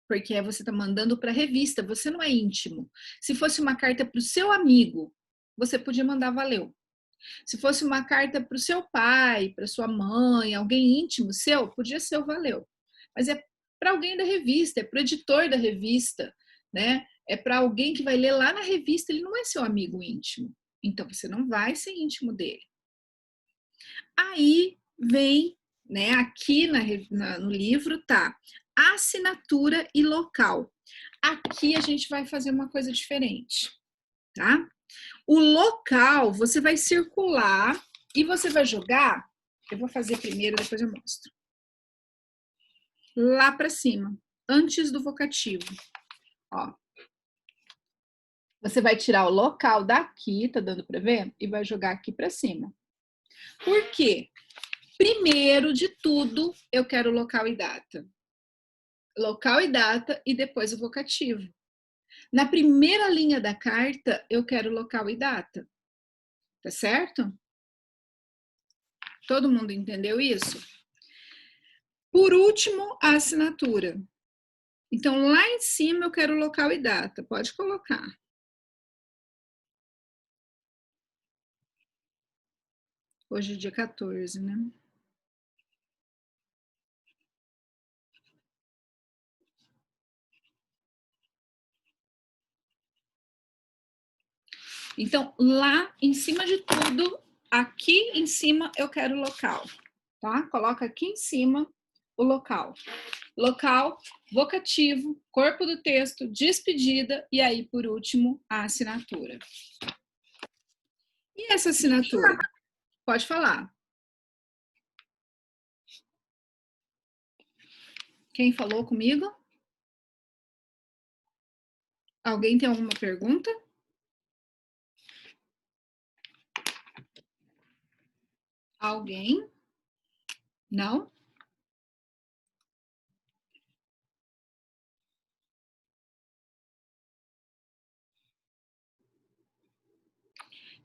porque você tá mandando para revista, você não é íntimo. Se fosse uma carta para o seu amigo, você podia mandar valeu. Se fosse uma carta para o seu pai, para sua mãe, alguém íntimo seu, podia ser o valeu. Mas é para alguém da revista, é para o editor da revista, né? É para alguém que vai ler lá na revista, ele não é seu amigo íntimo. Então, você não vai ser íntimo dele. Aí vem, né, aqui no livro tá assinatura e local. Aqui a gente vai fazer uma coisa diferente, tá? O local, você vai circular e você vai jogar, eu vou fazer primeiro, depois eu mostro. Lá para cima, antes do vocativo. Ó. Você vai tirar o local daqui, tá dando para ver? E vai jogar aqui para cima. Por quê? Primeiro de tudo, eu quero local e data. Local e data e depois o vocativo. Na primeira linha da carta, eu quero local e data. Tá certo? Todo mundo entendeu isso? Por último, a assinatura. Então, lá em cima eu quero local e data. Pode colocar. Hoje é dia 14, né? Então, lá em cima de tudo, aqui em cima eu quero local, tá? Coloca aqui em cima o local. Local, vocativo, corpo do texto, despedida e aí, por último, a assinatura. E essa assinatura? Pode falar. Quem falou comigo? Alguém tem alguma pergunta? Alguém? Não?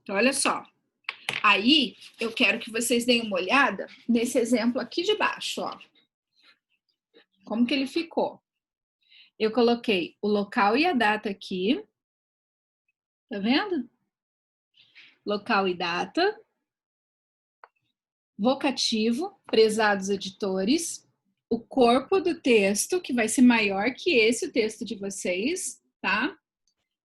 Então, olha só. Aí, eu quero que vocês deem uma olhada nesse exemplo aqui de baixo, ó. Como que ele ficou? Eu coloquei o local e a data aqui. Tá vendo? Local e data. Vocativo, prezados editores. O corpo do texto, que vai ser maior que esse, o texto de vocês, tá?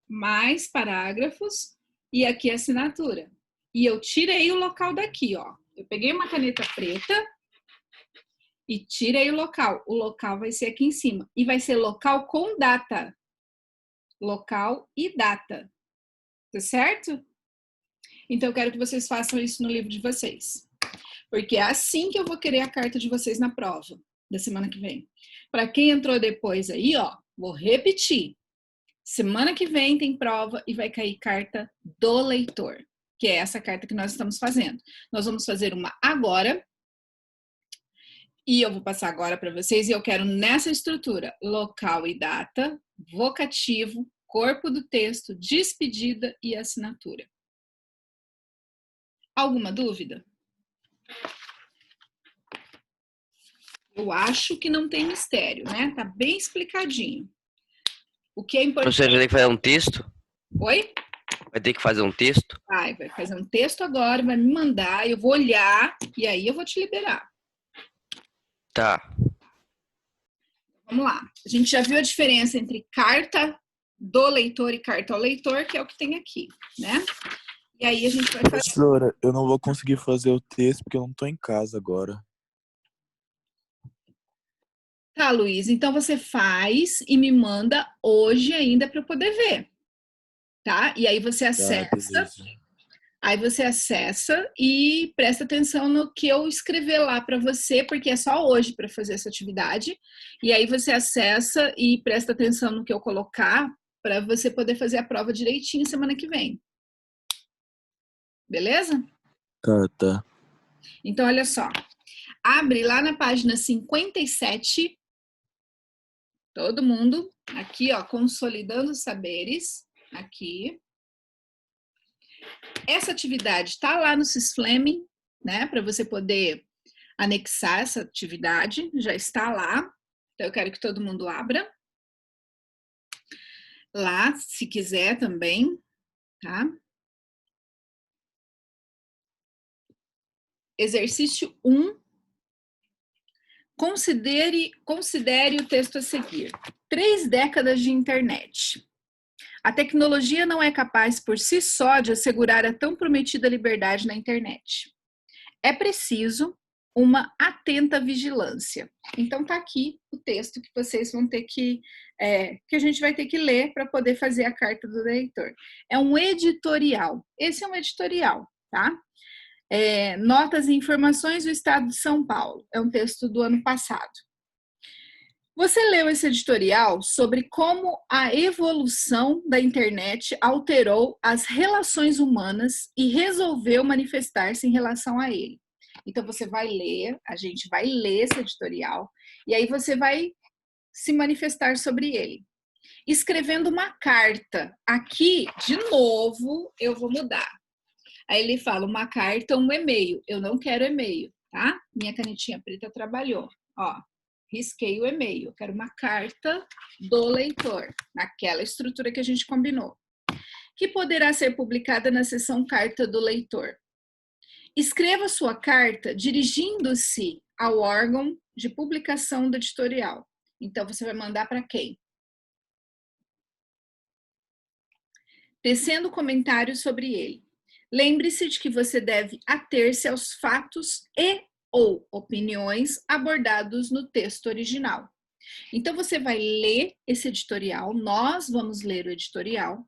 Mais parágrafos. E aqui a assinatura. E eu tirei o local daqui, ó. Eu peguei uma caneta preta e tirei o local. O local vai ser aqui em cima. E vai ser local com data. Local e data. Tá certo? Então, eu quero que vocês façam isso no livro de vocês. Porque é assim que eu vou querer a carta de vocês na prova da semana que vem. Para quem entrou depois aí, ó, vou repetir. Semana que vem tem prova e vai cair carta do leitor, que é essa carta que nós estamos fazendo. Nós vamos fazer uma agora. E eu vou passar agora para vocês e eu quero nessa estrutura local e data, vocativo, corpo do texto, despedida e assinatura. Alguma dúvida? Eu acho que não tem mistério, né? Tá bem explicadinho. O que é Ou importante... seja, tem que fazer um texto? Oi? Vai ter que fazer um texto? Vai fazer um texto agora, vai me mandar, eu vou olhar e aí eu vou te liberar. Tá. Vamos lá. A gente já viu a diferença entre carta do leitor e carta ao leitor, que é o que tem aqui, né? E aí a gente vai fazer... Professora, eu não vou conseguir fazer o texto porque eu não tô em casa agora. Tá, Luiz, então você faz e me manda hoje ainda para eu poder ver, tá? E aí você Tá, acessa, beleza. E presta atenção no que eu escrever lá para você, porque é só hoje para fazer essa atividade. E aí você acessa e presta atenção no que eu colocar para você poder fazer a prova direitinho semana que vem. Beleza? Tá. Então, olha só. Abre lá na página 57. Todo mundo. Aqui, ó, Consolidando os Saberes. Aqui. Essa atividade está lá no Sysflaming, né? Para você poder anexar essa atividade. Já está lá. Então, eu quero que todo mundo abra. Lá, se quiser também, tá? Exercício 1. Considere o texto a seguir. 3 décadas de internet. A tecnologia não é capaz por si só de assegurar a tão prometida liberdade na internet. É preciso uma atenta vigilância. Então tá aqui o texto que vocês vão ter que a gente vai ter que ler para poder fazer a carta do leitor. É um editorial. Esse é um editorial, tá? Notas e informações do Estado de São Paulo. É um texto do ano passado. Você leu esse editorial sobre como a evolução da internet alterou as relações humanas e resolveu manifestar-se em relação a ele. Então, você vai ler, a gente vai ler esse editorial, e aí você vai se manifestar sobre ele. Escrevendo uma carta. Aqui, de novo, eu vou mudar. Aí ele fala uma carta, um e-mail. Eu não quero e-mail, tá? Minha canetinha preta trabalhou. Ó, risquei o e-mail. Eu quero uma carta do leitor, naquela estrutura que a gente combinou. Que poderá ser publicada na seção Carta do Leitor. Escreva sua carta dirigindo-se ao órgão de publicação do editorial. Então, você vai mandar para quem? Tecendo comentários sobre ele. Lembre-se de que você deve ater-se aos fatos e ou opiniões abordados no texto original. Então, você vai ler esse editorial, nós vamos ler o editorial,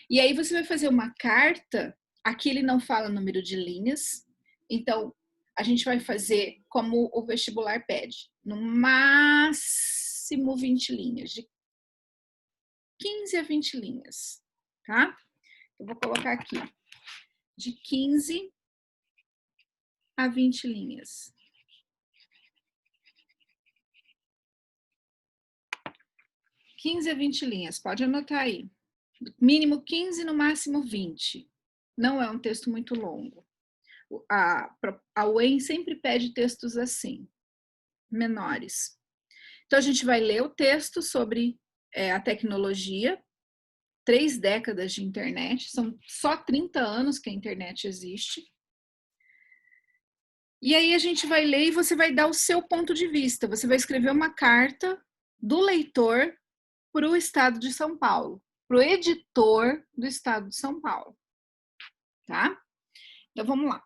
e aí você vai fazer uma carta, aqui ele não fala número de linhas, então a gente vai fazer como o vestibular pede, no máximo 20 linhas, de 15 a 20 linhas, tá? Eu vou colocar aqui, de 15 a 20 linhas. A 20 linhas, pode anotar aí. Mínimo 15, no máximo 20. Não é um texto muito longo. A UEM sempre pede textos assim, menores. Então, a gente vai ler o texto sobre a tecnologia, 3 décadas de internet, são só 30 anos que a internet existe. E aí a gente vai ler e você vai dar o seu ponto de vista. Você vai escrever uma carta do leitor para o Estado de São Paulo, para o editor do Estado de São Paulo, tá? Então, vamos lá.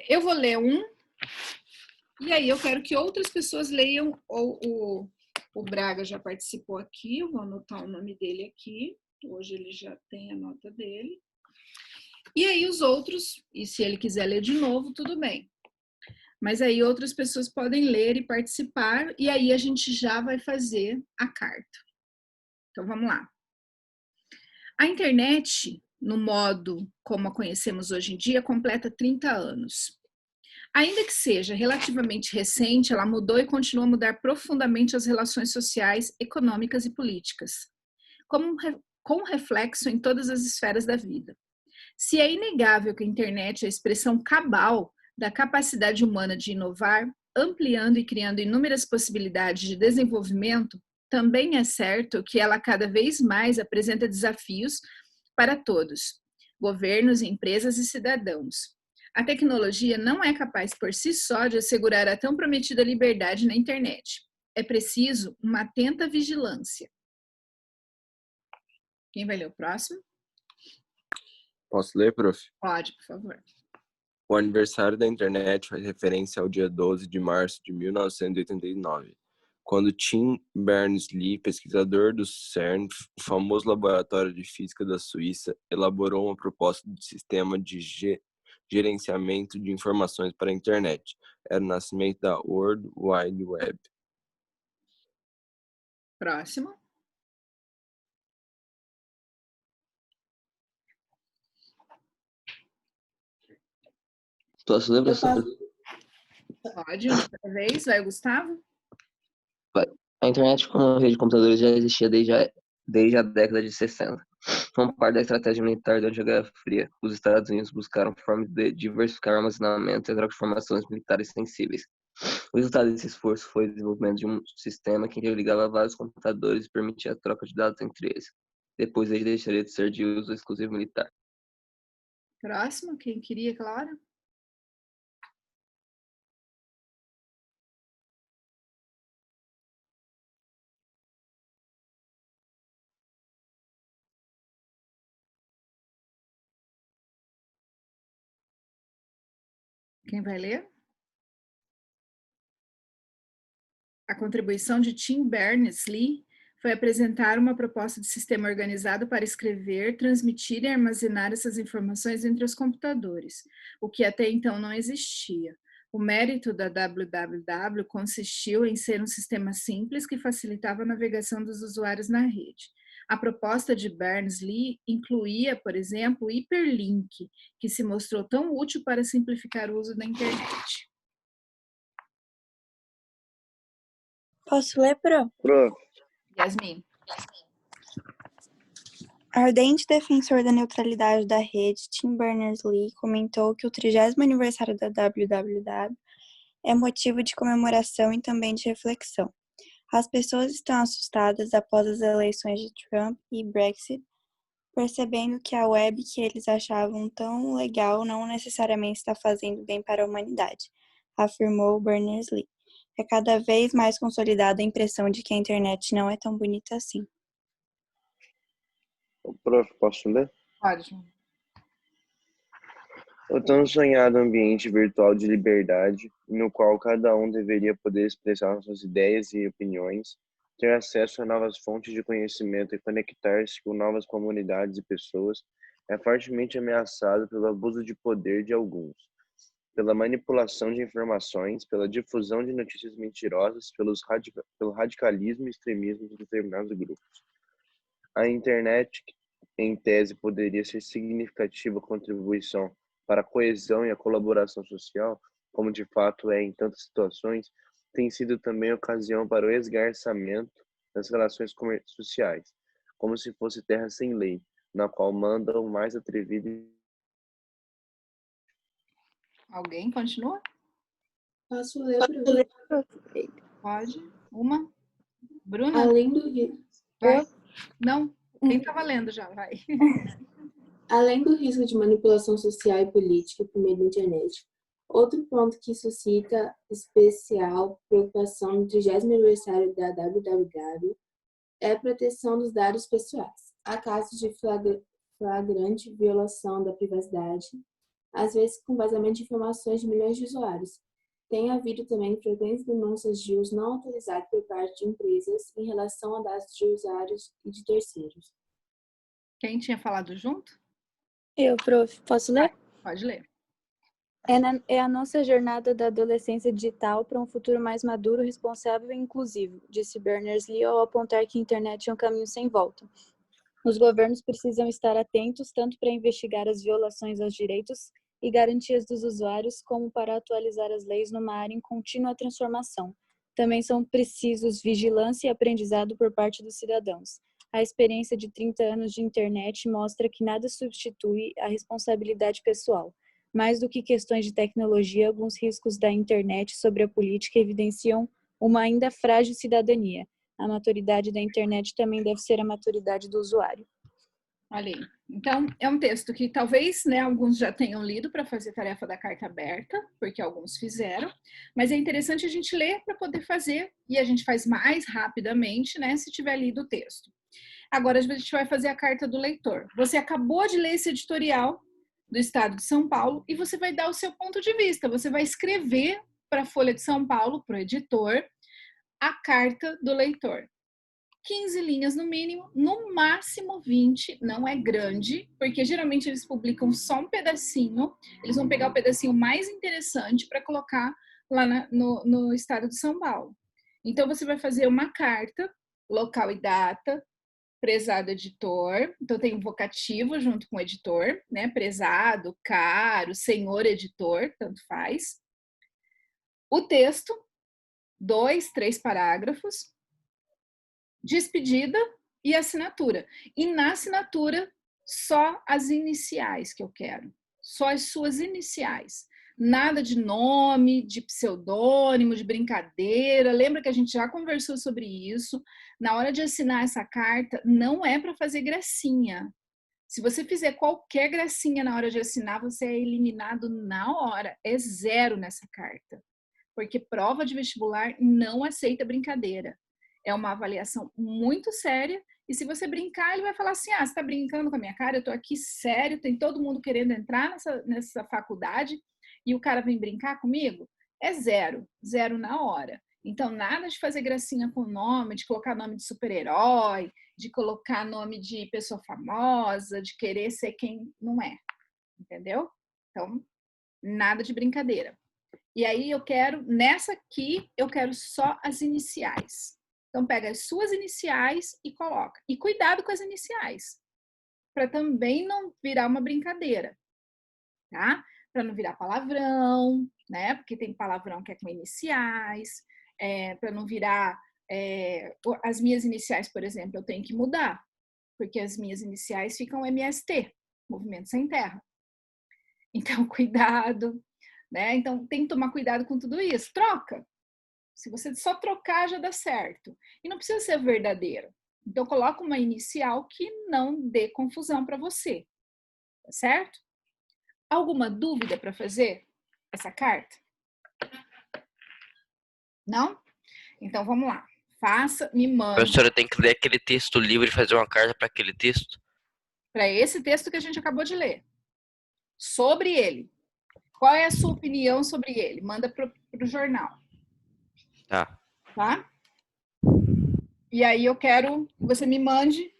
Eu vou ler um, e aí eu quero que outras pessoas leiam. O Braga já participou aqui, eu vou anotar o nome dele aqui. Hoje ele já tem a nota dele. E aí os outros, e se ele quiser ler de novo, tudo bem. Mas aí outras pessoas podem ler e participar, e aí a gente já vai fazer a carta. Então, vamos lá. A internet, no modo como a conhecemos hoje em dia, completa 30 anos. Ainda que seja relativamente recente, ela mudou e continua a mudar profundamente as relações sociais, econômicas e políticas, com reflexo em todas as esferas da vida. Se é inegável que a internet é a expressão cabal da capacidade humana de inovar, ampliando e criando inúmeras possibilidades de desenvolvimento, também é certo que ela cada vez mais apresenta desafios para todos, governos, empresas e cidadãos. A tecnologia não é capaz por si só de assegurar a tão prometida liberdade na internet. É preciso uma atenta vigilância. Quem vai ler o próximo? Posso ler, prof? Pode, por favor. O aniversário da internet faz referência ao dia 12 de março de 1989, quando Tim Berners-Lee, pesquisador do CERN, o famoso laboratório de física da Suíça, elaborou uma proposta de sistema de gerenciamento de informações para a internet. Era o nascimento da World Wide Web. Próximo. Posso ler, professor? Pode, uma vez. Vai o Gustavo? A internet como rede de computadores já existia desde a década de 60. Como parte da estratégia militar da Guerra Fria, os Estados Unidos buscaram formas de diversificar o armazenamento e a troca de informações militares sensíveis. O resultado desse esforço foi o desenvolvimento de um sistema que interligava vários computadores e permitia a troca de dados entre eles. Depois ele deixaria de ser de uso exclusivo militar. Próximo, quem queria, Clara? Quem vai ler? A contribuição de Tim Berners-Lee foi apresentar uma proposta de sistema organizado para escrever, transmitir e armazenar essas informações entre os computadores, o que até então não existia. O mérito da WWW consistiu em ser um sistema simples que facilitava a navegação dos usuários na rede. A proposta de Berners-Lee incluía, por exemplo, o hiperlink, que se mostrou tão útil para simplificar o uso da internet. Posso ler, Pro? Yasmin. Ardente defensor da neutralidade da rede, Tim Berners-Lee comentou que o 30º aniversário da WWW é motivo de comemoração e também de reflexão. As pessoas estão assustadas após as eleições de Trump e Brexit, percebendo que a web que eles achavam tão legal não necessariamente está fazendo bem para a humanidade, afirmou Berners-Lee. É cada vez mais consolidada a impressão de que a internet não é tão bonita assim. Prof, posso ler? Pode. O tão sonhado ambiente virtual de liberdade, no qual cada um deveria poder expressar suas ideias e opiniões, ter acesso a novas fontes de conhecimento e conectar-se com novas comunidades e pessoas, é fortemente ameaçado pelo abuso de poder de alguns, pela manipulação de informações, pela difusão de notícias mentirosas, pelo radicalismo e extremismo de determinados grupos. A internet, em tese, poderia ser significativa contribuição para a coesão e a colaboração social, como de fato é em tantas situações, tem sido também ocasião para o esgarçamento das relações sociais, como se fosse terra sem lei, na qual manda o mais atrevido. Alguém continua? Posso ler, Pode. Uma. Bruna? Além do Vai. Não, quem estava lendo já, vai. Além do risco de manipulação social e política por meio da internet, outro ponto que suscita especial preocupação no 30º aniversário da WWW é a proteção dos dados pessoais. Há casos de flagrante violação da privacidade, às vezes com vazamento de informações de milhões de usuários. Tem havido também frequentes denúncias de uso não autorizado por parte de empresas em relação a dados de usuários e de terceiros. Quem tinha falado junto? Eu, prof, posso ler? Pode ler. É a nossa jornada da adolescência digital para um futuro mais maduro, responsável e inclusivo, disse Berners-Lee ao apontar que a internet é um caminho sem volta. Os governos precisam estar atentos tanto para investigar as violações aos direitos e garantias dos usuários, como para atualizar as leis numa área em contínua transformação. Também são precisos vigilância e aprendizado por parte dos cidadãos. A experiência de 30 anos de internet mostra que nada substitui a responsabilidade pessoal. Mais do que questões de tecnologia, alguns riscos da internet sobre a política evidenciam uma ainda frágil cidadania. A maturidade da internet também deve ser a maturidade do usuário. Olha aí. Então, é um texto que talvez, né, alguns já tenham lido para fazer tarefa da carta aberta, porque alguns fizeram, mas é interessante a gente ler para poder fazer, e a gente faz mais rapidamente, né, se tiver lido o texto. Agora a gente vai fazer a carta do leitor. Você acabou de ler esse editorial do Estado de São Paulo e você vai dar o seu ponto de vista, você vai escrever para a Folha de São Paulo, para o editor, a carta do leitor. 15 linhas no mínimo, no máximo 20, não é grande, porque geralmente eles publicam só um pedacinho, eles vão pegar o pedacinho mais interessante para colocar lá no Estado de São Paulo. Então, você vai fazer uma carta, local e data, prezado editor, então tem um vocativo junto com o editor, né? Prezado, caro, senhor editor, tanto faz. O texto, 2, 3 parágrafos, despedida e assinatura. E na assinatura, só as iniciais que eu quero. Só as suas iniciais. Nada de nome, de pseudônimo, de brincadeira. Lembra que a gente já conversou sobre isso? Na hora de assinar essa carta, não é para fazer gracinha. Se você fizer qualquer gracinha na hora de assinar, você é eliminado na hora. É 0 nessa carta. Porque prova de vestibular não aceita brincadeira. É uma avaliação muito séria, e se você brincar, ele vai falar assim, você tá brincando com a minha cara, eu tô aqui sério, tem todo mundo querendo entrar nessa faculdade, e o cara vem brincar comigo? É 0, 0 na hora. Então, nada de fazer gracinha com nome, de colocar nome de super-herói, de colocar nome de pessoa famosa, de querer ser quem não é, entendeu? Então, nada de brincadeira. E aí nessa aqui, eu quero só as iniciais. Então, pega as suas iniciais e coloca. E cuidado com as iniciais, para também não virar uma brincadeira, tá? Para não virar palavrão, né? Porque tem palavrão que é com iniciais, para não virar... as minhas iniciais, por exemplo, eu tenho que mudar, porque as minhas iniciais ficam MST, Movimento Sem Terra. Então, cuidado, né? Então, tem que tomar cuidado com tudo isso. Troca. Se você só trocar, já dá certo. E não precisa ser verdadeiro. Então, coloca uma inicial que não dê confusão para você. Tá certo? Alguma dúvida para fazer essa carta? Não? Então, vamos lá. Faça, me A mande. professora tem que ler aquele texto livre e fazer uma carta para aquele texto? Para esse texto que a gente acabou de ler. Sobre ele. Qual é a sua opinião sobre ele? Manda para o jornal. Tá. Tá? E aí eu quero que você me mande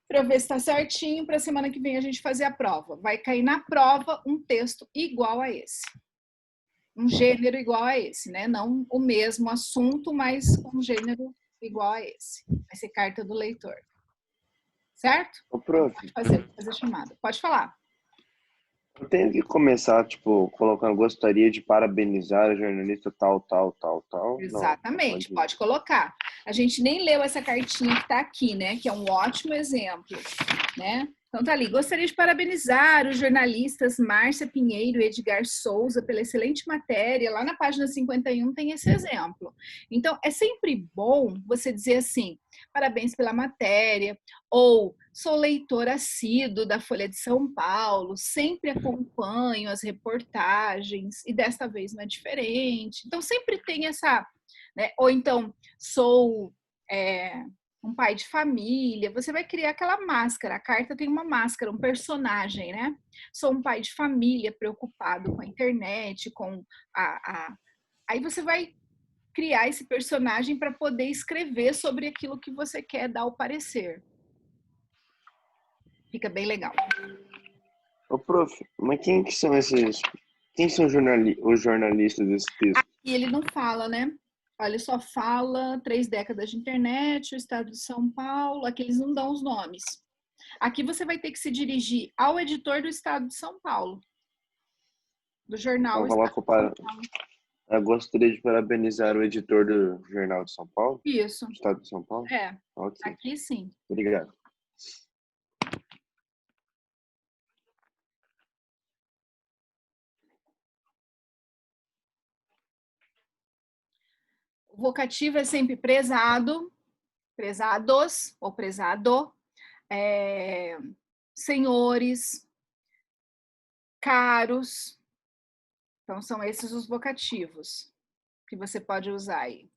para eu ver se está certinho para a semana que vem a gente fazer a prova. Vai cair na prova um texto igual a esse. Um gênero igual a esse, né? Não o mesmo assunto, mas um gênero igual a esse. Vai ser carta do leitor. Certo? Ô, prof, Pode fazer chamada. Pode falar. eu tenho que começar, tipo, colocando gostaria de parabenizar a jornalista tal, tal, tal, tal. Exatamente, Não, pode colocar. A gente nem leu essa cartinha que está aqui, né? Que é um ótimo exemplo, né? Então tá ali. Gostaria de parabenizar os jornalistas Márcia Pinheiro e Edgar Souza pela excelente matéria. Lá na página 51 tem esse exemplo. Então é sempre bom você dizer assim: parabéns pela matéria, ou sou leitor assíduo da Folha de São Paulo, sempre acompanho as reportagens e desta vez não é diferente. Então sempre tem essa, né? Ou então sou um pai de família, você vai criar aquela máscara. A carta tem uma máscara, um personagem, né? Sou um pai de família preocupado com a internet, com Aí você vai criar esse personagem para poder escrever sobre aquilo que você quer dar o parecer. Fica bem legal. Ô, prof, mas quem que são esses... Quem são os jornalistas desse texto? E ele não fala, né? Olha, ele só fala 3 décadas de internet, o estado de São Paulo, aqui eles não dão os nomes. Aqui você vai ter que se dirigir ao editor do estado de São Paulo, do jornal. Então, coloco para... Eu gostaria de parabenizar o editor do Jornal de São Paulo. Isso. Estado de São Paulo? Okay. Aqui sim. Obrigado. O vocativo é sempre prezado, prezados ou prezado, senhores, caros. Então, são esses os vocativos que você pode usar aí.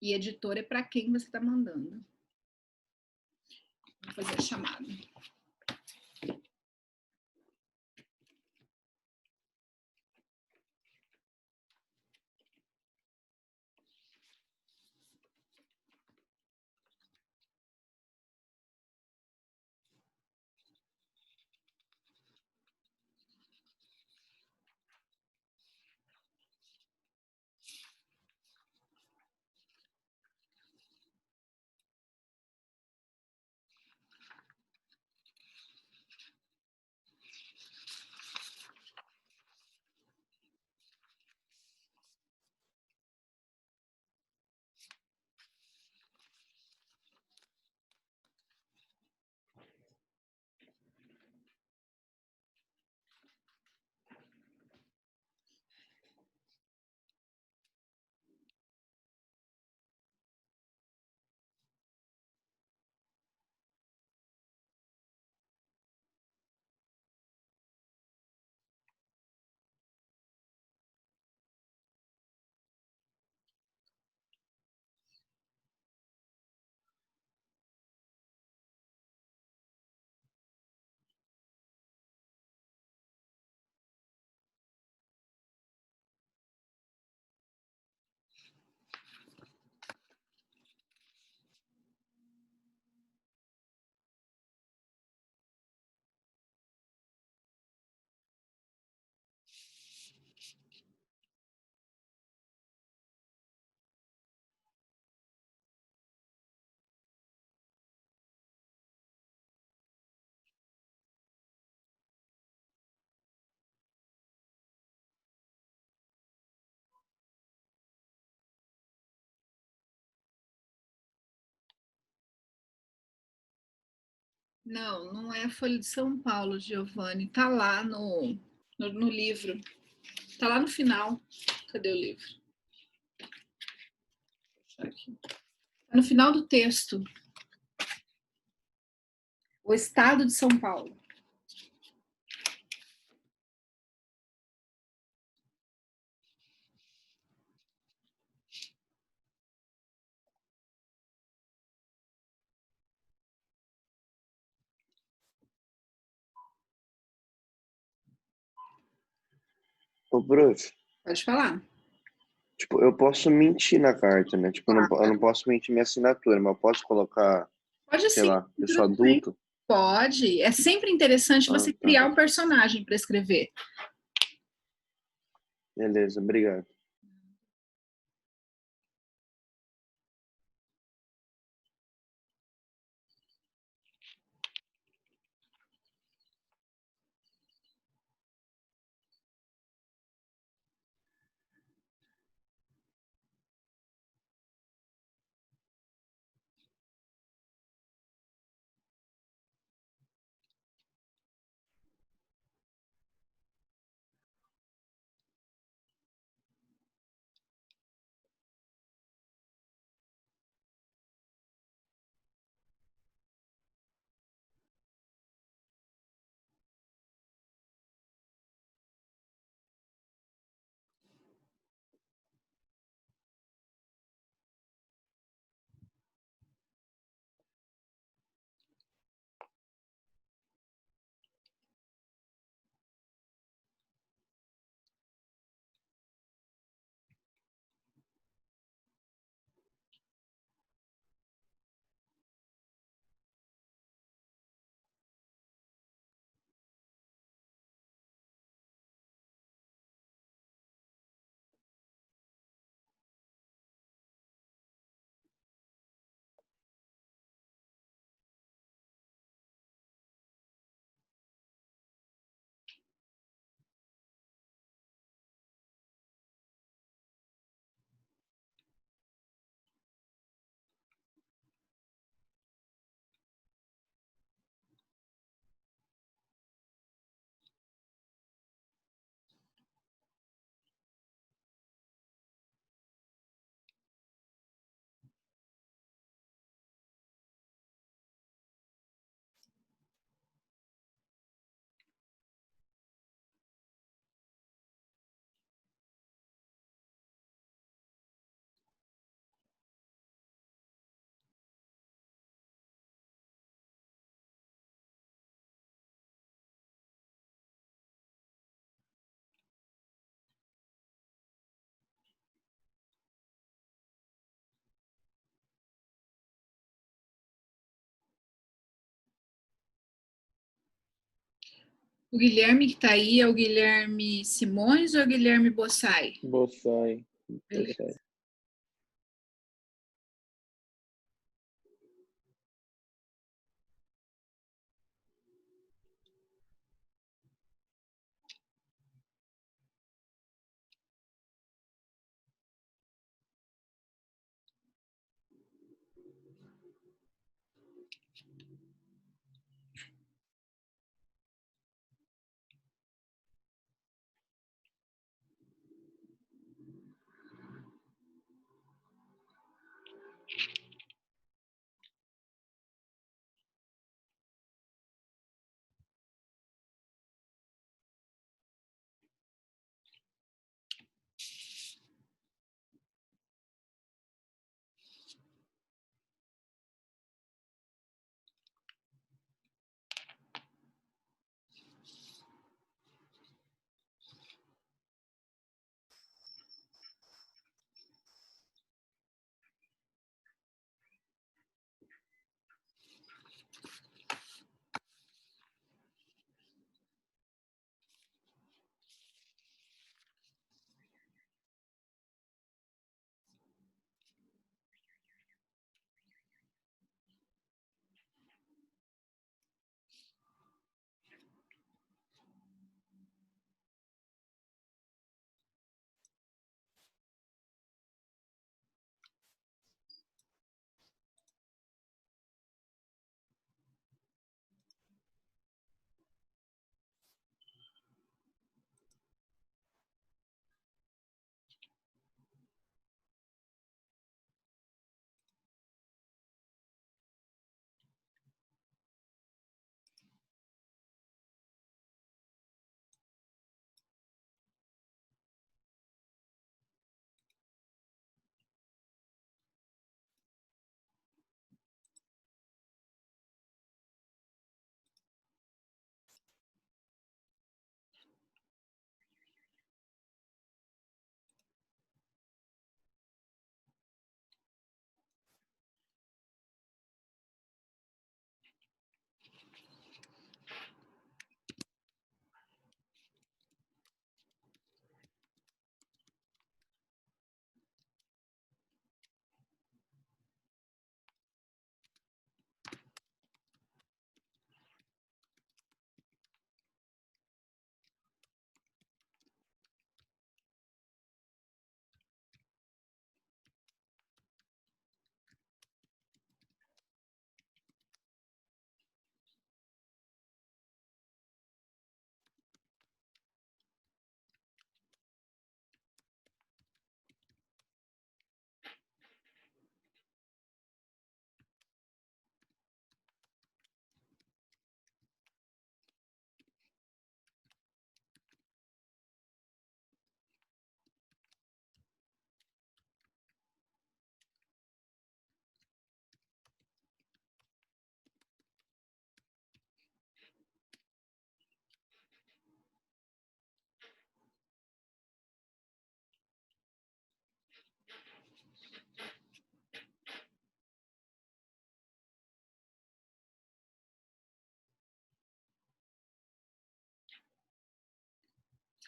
E editor é para quem você está mandando. Vou fazer a chamada. Não, não é a Folha de São Paulo, Giovanni. Está lá no livro. Está lá no final. Cadê o livro? Está no final do texto. O Estado de São Paulo. Ô, prof, Pode falar. tipo, eu posso mentir na carta, né? Tipo, eu não posso mentir minha assinatura, mas eu posso colocar, Pode sei sim. lá, eu sou adulto. Pode. É sempre interessante você tá. criar um personagem para escrever. Beleza, obrigado. O Guilherme que tá aí é o Guilherme Simões ou é o Guilherme Bossai? Bossai. Beleza. Bossai.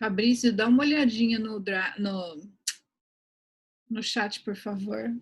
Fabrício, dá uma olhadinha no chat, por favor.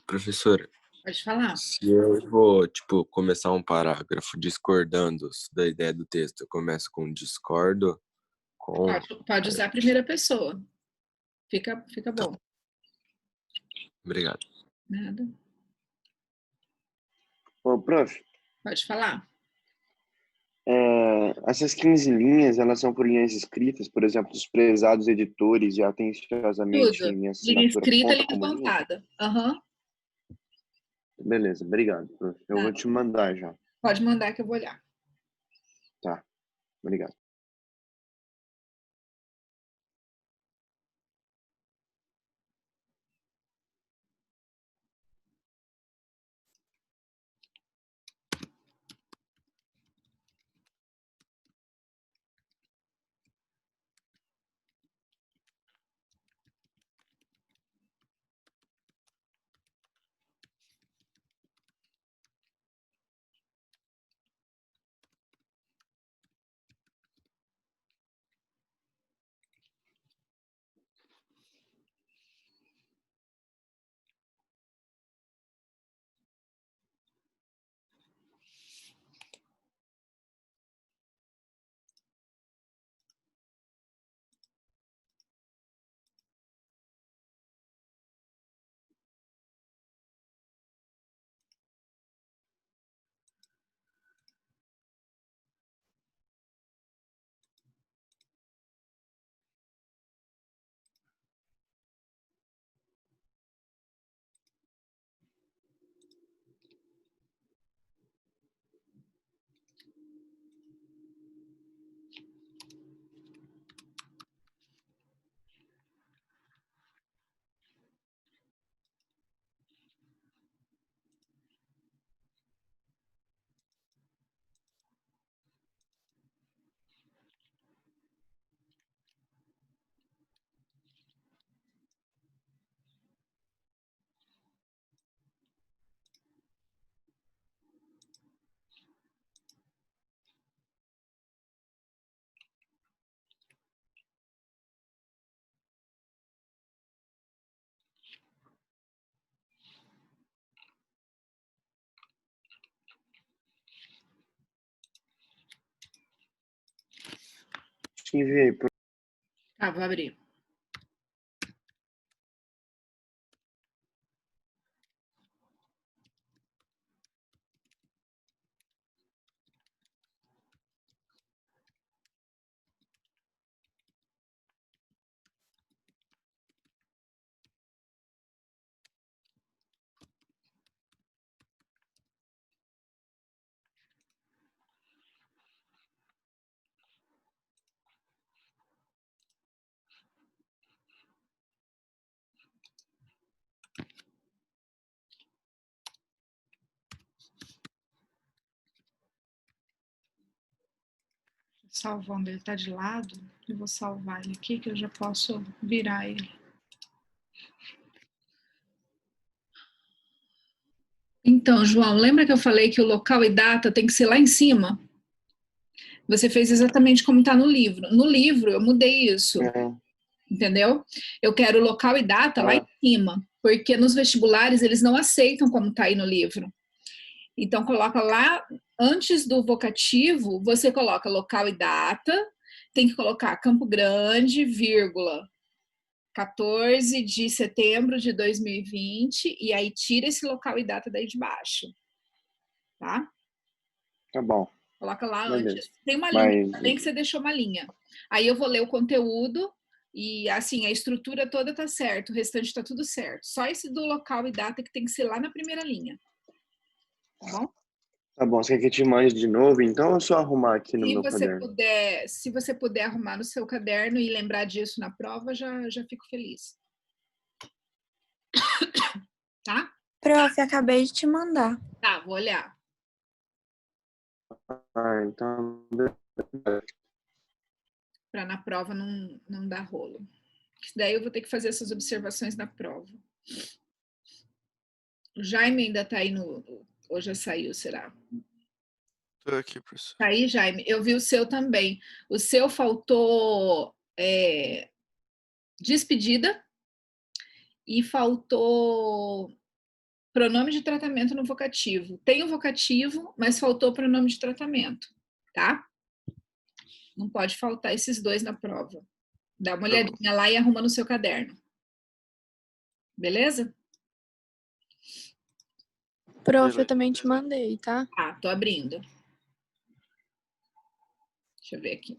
Professora, Pode falar. se eu vou, tipo, começar um parágrafo discordando da ideia do texto, eu começo com discordo, com... Pode usar a primeira pessoa. Fica Tá, bom. obrigado. Nada. Ô, prof, Pode falar. essas 15 linhas, elas são por linhas escritas, por exemplo, dos prezados editores e atenciosamente Tudo. em minha Linha assinatura escrita, conta linha como linha? pontada. Aham. Beleza, obrigado, prof. Eu vou Nada. te mandar já. Pode mandar que eu vou olhar. Tá, obrigado. Te enviei, prof. Tá, vou abrir. Salvando, ele tá de lado. Eu vou salvar ele aqui, que eu já posso virar ele. Então, João, lembra que eu falei que o local e data tem que ser lá em cima? Você fez exatamente como está no livro. No livro, eu mudei isso, entendeu? Eu quero local e data lá em cima, porque nos vestibulares eles não aceitam como está aí no livro. Então, coloca lá, antes do vocativo, você coloca local e data, tem que colocar Campo Grande, vírgula, 14 de setembro de 2020, e aí tira esse local e data daí de baixo, tá? Tá bom. Coloca lá Beleza. antes. Tem uma linha, também que você deixou uma linha. Aí eu vou ler o conteúdo e, assim, a estrutura toda tá certo, o restante tá tudo certo. Só esse do local e data que tem que ser lá na primeira linha. Tá bom? Tá bom, você quer que eu te mande de novo, então, ou é só arrumar aqui no meu caderno? Se você puder arrumar no seu caderno e lembrar disso na prova, já fico feliz. Tá? Prof, acabei de te mandar. Tá, vou olhar. Ah, então... Para na prova não dar rolo. Daí eu vou ter que fazer essas observações na prova. O Jaime ainda tá aí no... Ou já saiu, será? Tô aqui, professor. Tá aí, Jaime? Eu vi o seu também. O seu faltou despedida e faltou pronome de tratamento no vocativo. Tem o vocativo, mas faltou o pronome de tratamento, tá? Não pode faltar esses dois na prova. Dá uma olhadinha lá e arruma no seu caderno. Beleza? Prof, eu também te mandei, tá? Ah, tô abrindo. Deixa eu ver aqui.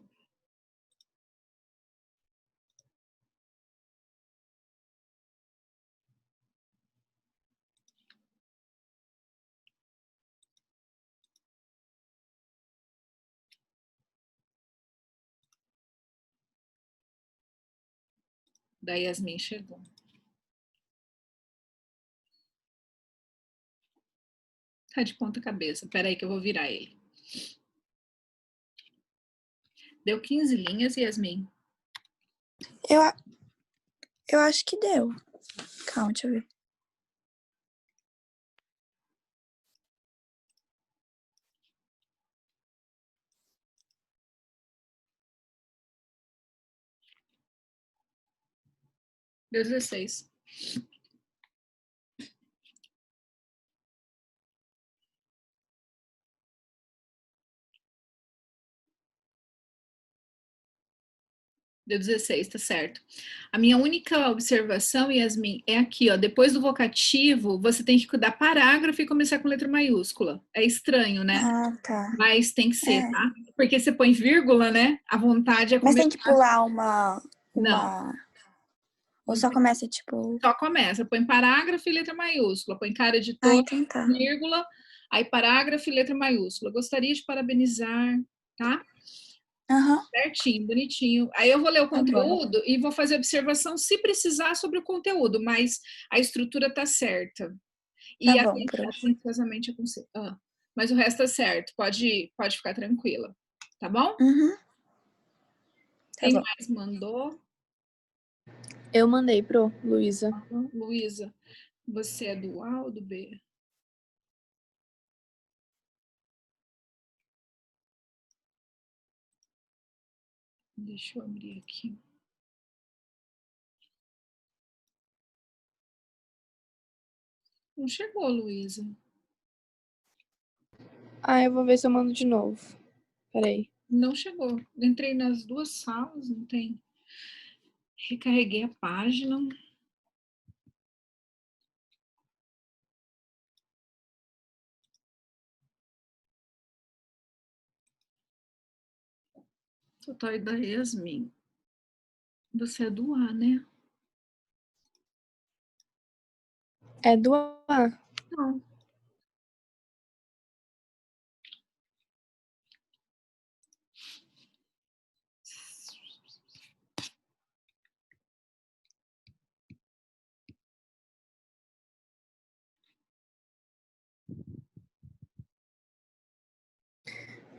Da Yasmin chegou. Tá de ponta cabeça. Espera aí que eu vou virar ele. Deu 15 linhas, Yasmin? Eu acho que deu. Calma, deixa eu ver. Deu 16. Deu 16, tá certo. A minha única observação, Yasmin, é aqui, ó. Depois do vocativo, você tem que dar parágrafo e começar com letra maiúscula. É estranho, né? Ah, tá. Mas tem que ser, É. tá? Porque você põe vírgula, né? A vontade é Mas começar. tem que pular uma... Não. Ou só começa, tipo... Só começa. Põe parágrafo e letra maiúscula. Põe cara de Ah, todo, então tá. vírgula, aí parágrafo e letra maiúscula. Gostaria de parabenizar, tá? Aham. Certinho, bonitinho. Aí eu vou ler o Tá bom. conteúdo e vou fazer observação se precisar sobre o conteúdo, mas a estrutura tá certa. E Tá bom, prof. atenciosamente aconselho. Mas o resto tá certo. Pode ficar tranquila. Tá bom? Uhum. Tá Quem bom. mais mandou? Eu mandei pro Luísa. Luísa, você é do A ou do B? Deixa eu abrir aqui. Não chegou, Luísa. Ah, eu vou ver se eu mando de novo. Peraí. Não chegou. Entrei nas duas salas, não tem. Recarreguei a página. Total da Yasmin. Você é do A, né? É do A. Não.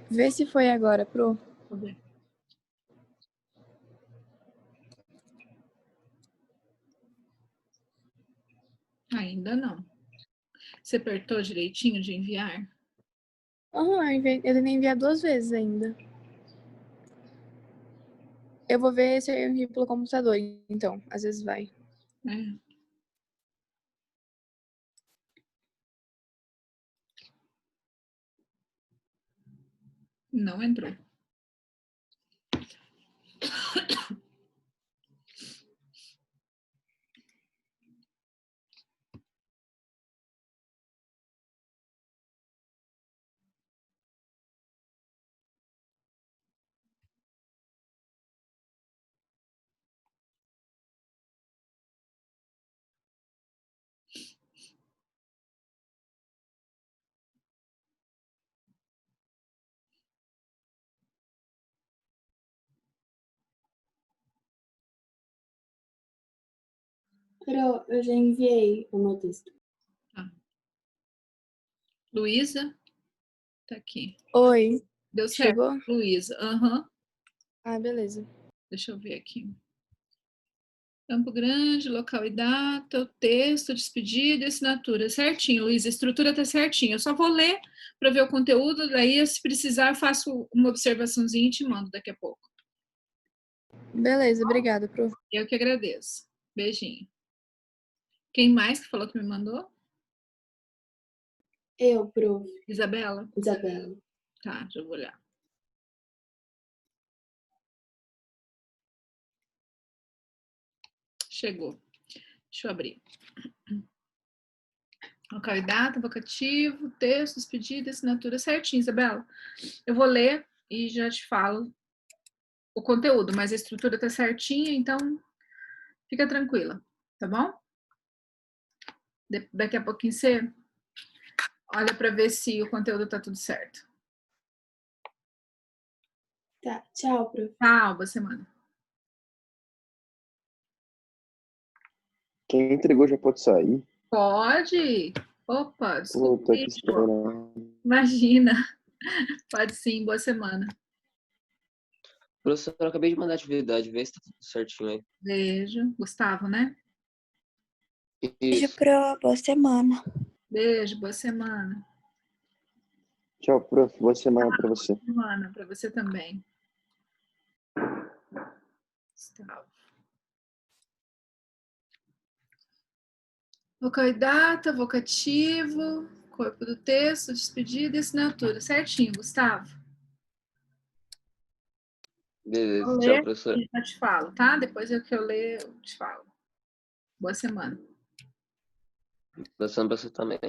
Vê se foi agora, pro. Vou ver. Ainda não. Você apertou direitinho de enviar? Aham, eu tentei enviar 2 vezes ainda. Eu vou ver se eu envio pelo computador, então. Às vezes vai. É. Não entrou. Pro, eu já enviei o meu texto. Luísa? Tá aqui. Oi. Deu certo, Chegou? Luísa. Aham. Ah, beleza. Deixa eu ver aqui. Campo Grande, local e data, o texto, despedida e assinatura. Certinho, Luísa. A estrutura tá certinha. Eu só vou ler para ver o conteúdo, daí, se precisar, eu faço uma observaçãozinha e te mando daqui a pouco. Beleza, obrigada, pro. Eu que agradeço. Beijinho. Quem mais que falou que me mandou? Eu, prof. Isabela? Isabela. Tá, já vou olhar. Chegou. Deixa eu abrir. Local e data, vocativo, texto, despedida, assinatura, certinho, Isabela. Eu vou ler e já te falo o conteúdo, mas a estrutura tá certinha, então fica tranquila, tá bom? Daqui a pouquinho você olha para ver se o conteúdo tá tudo certo. Tá, tchau, prof. Tchau, boa semana. Quem entregou já pode sair? Pode? Opa, Pô, desculpa tô aí, aqui João. esperando. Imagina. Pode sim, boa semana. Professor, eu acabei de mandar a atividade, vê se tá tudo certinho aí. Beijo. Gustavo, né? Beijo, Isso. pro. Boa semana. Beijo, boa semana. Tchau, prof. Boa semana pra você. Boa semana para você também. Gustavo. Local e data, vocativo, corpo do texto, despedida e assinatura. Certinho, Gustavo. Beleza, Vou tchau, ler professor. e já te falo, tá? Depois que eu ler, eu te falo. Boa semana. Boa semana pra você também.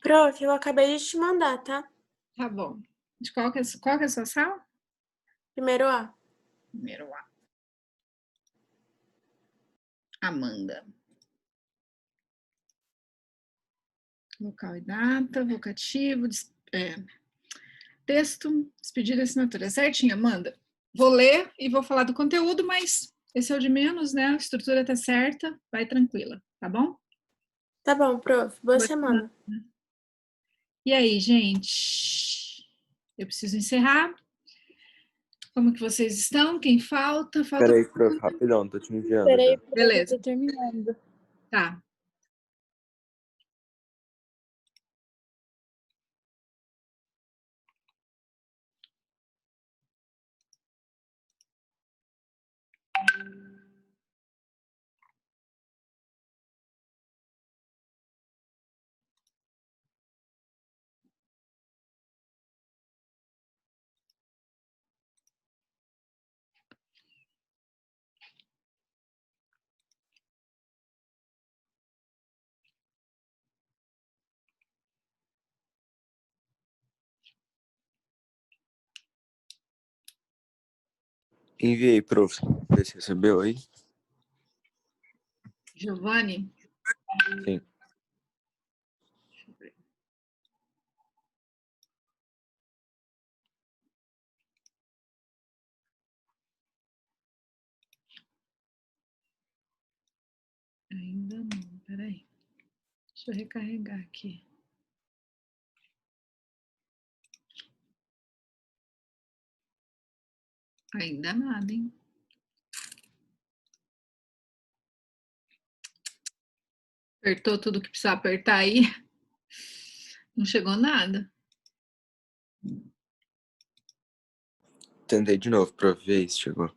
Prof, eu acabei de te mandar, tá? Tá bom. De qual que é a sua sala? Primeiro A. Primeiro A. Amanda. Local e data, vocativo, texto, despedida e assinatura. Certinho, Amanda. Vou ler e vou falar do conteúdo, mas esse é o de menos, né? A estrutura tá certa, vai tranquila, tá bom? Tá bom, prof. Boa Boa semana. E aí, gente? Eu preciso encerrar. Como que vocês estão? Quem falta? Falta. Peraí, prof, rapidão, tô te enviando Peraí, já. prof, eu Beleza. tô terminando. Tá. Enviei, prof. Vê se recebeu aí. Giovanni? Sim. Deixa eu ver. Ainda não, peraí. Deixa eu recarregar aqui. Ainda nada, hein? Apertou tudo que precisava apertar aí. Não chegou nada. Tentei de novo, prof. Vê se chegou.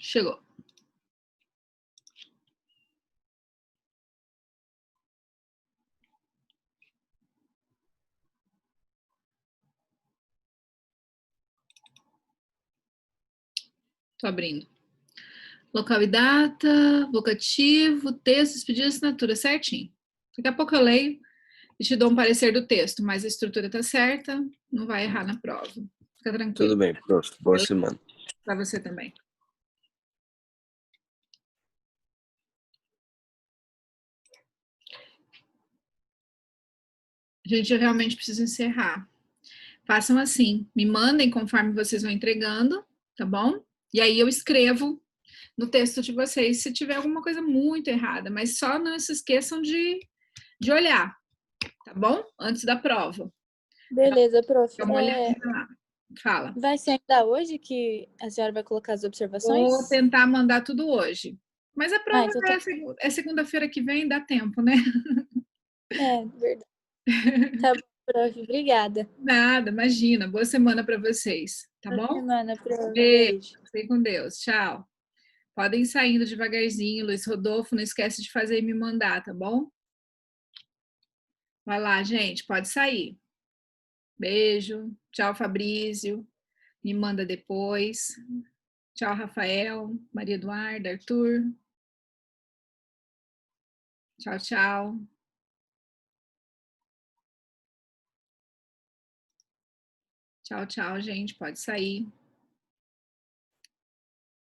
Chegou. Tô abrindo. Local e data, vocativo, texto, pedido de assinatura, certinho. Daqui a pouco eu leio e te dou um parecer do texto, mas a estrutura tá certa, não vai errar na prova. Fica tranquilo. Tudo bem, prof. Boa semana. Para você também. Gente, eu realmente preciso encerrar. Façam assim, me mandem conforme vocês vão entregando, tá bom? E aí eu escrevo no texto de vocês se tiver alguma coisa muito errada, mas só não se esqueçam de olhar, tá bom? Antes da prova. Beleza, prof. Dá uma olhadinha lá. Fala. Vai ser ainda hoje que a senhora vai colocar as observações? Vou tentar mandar tudo hoje. Mas a prova então é segunda-feira que vem, dá tempo, né? É, verdade. Tá bom, prof. Obrigada. Nada, imagina. Boa semana para vocês, tá Boa bom? semana, prof. Beijo. Fiquem com Deus. Tchau. Podem ir saindo devagarzinho. Luiz Rodolfo, não esquece de fazer e me mandar, tá bom? Vai lá, gente. Pode sair. Beijo. Tchau, Fabrício. Me manda depois. Tchau, Rafael, Maria Eduarda, Arthur. Tchau, tchau. Tchau, tchau, gente. Pode sair.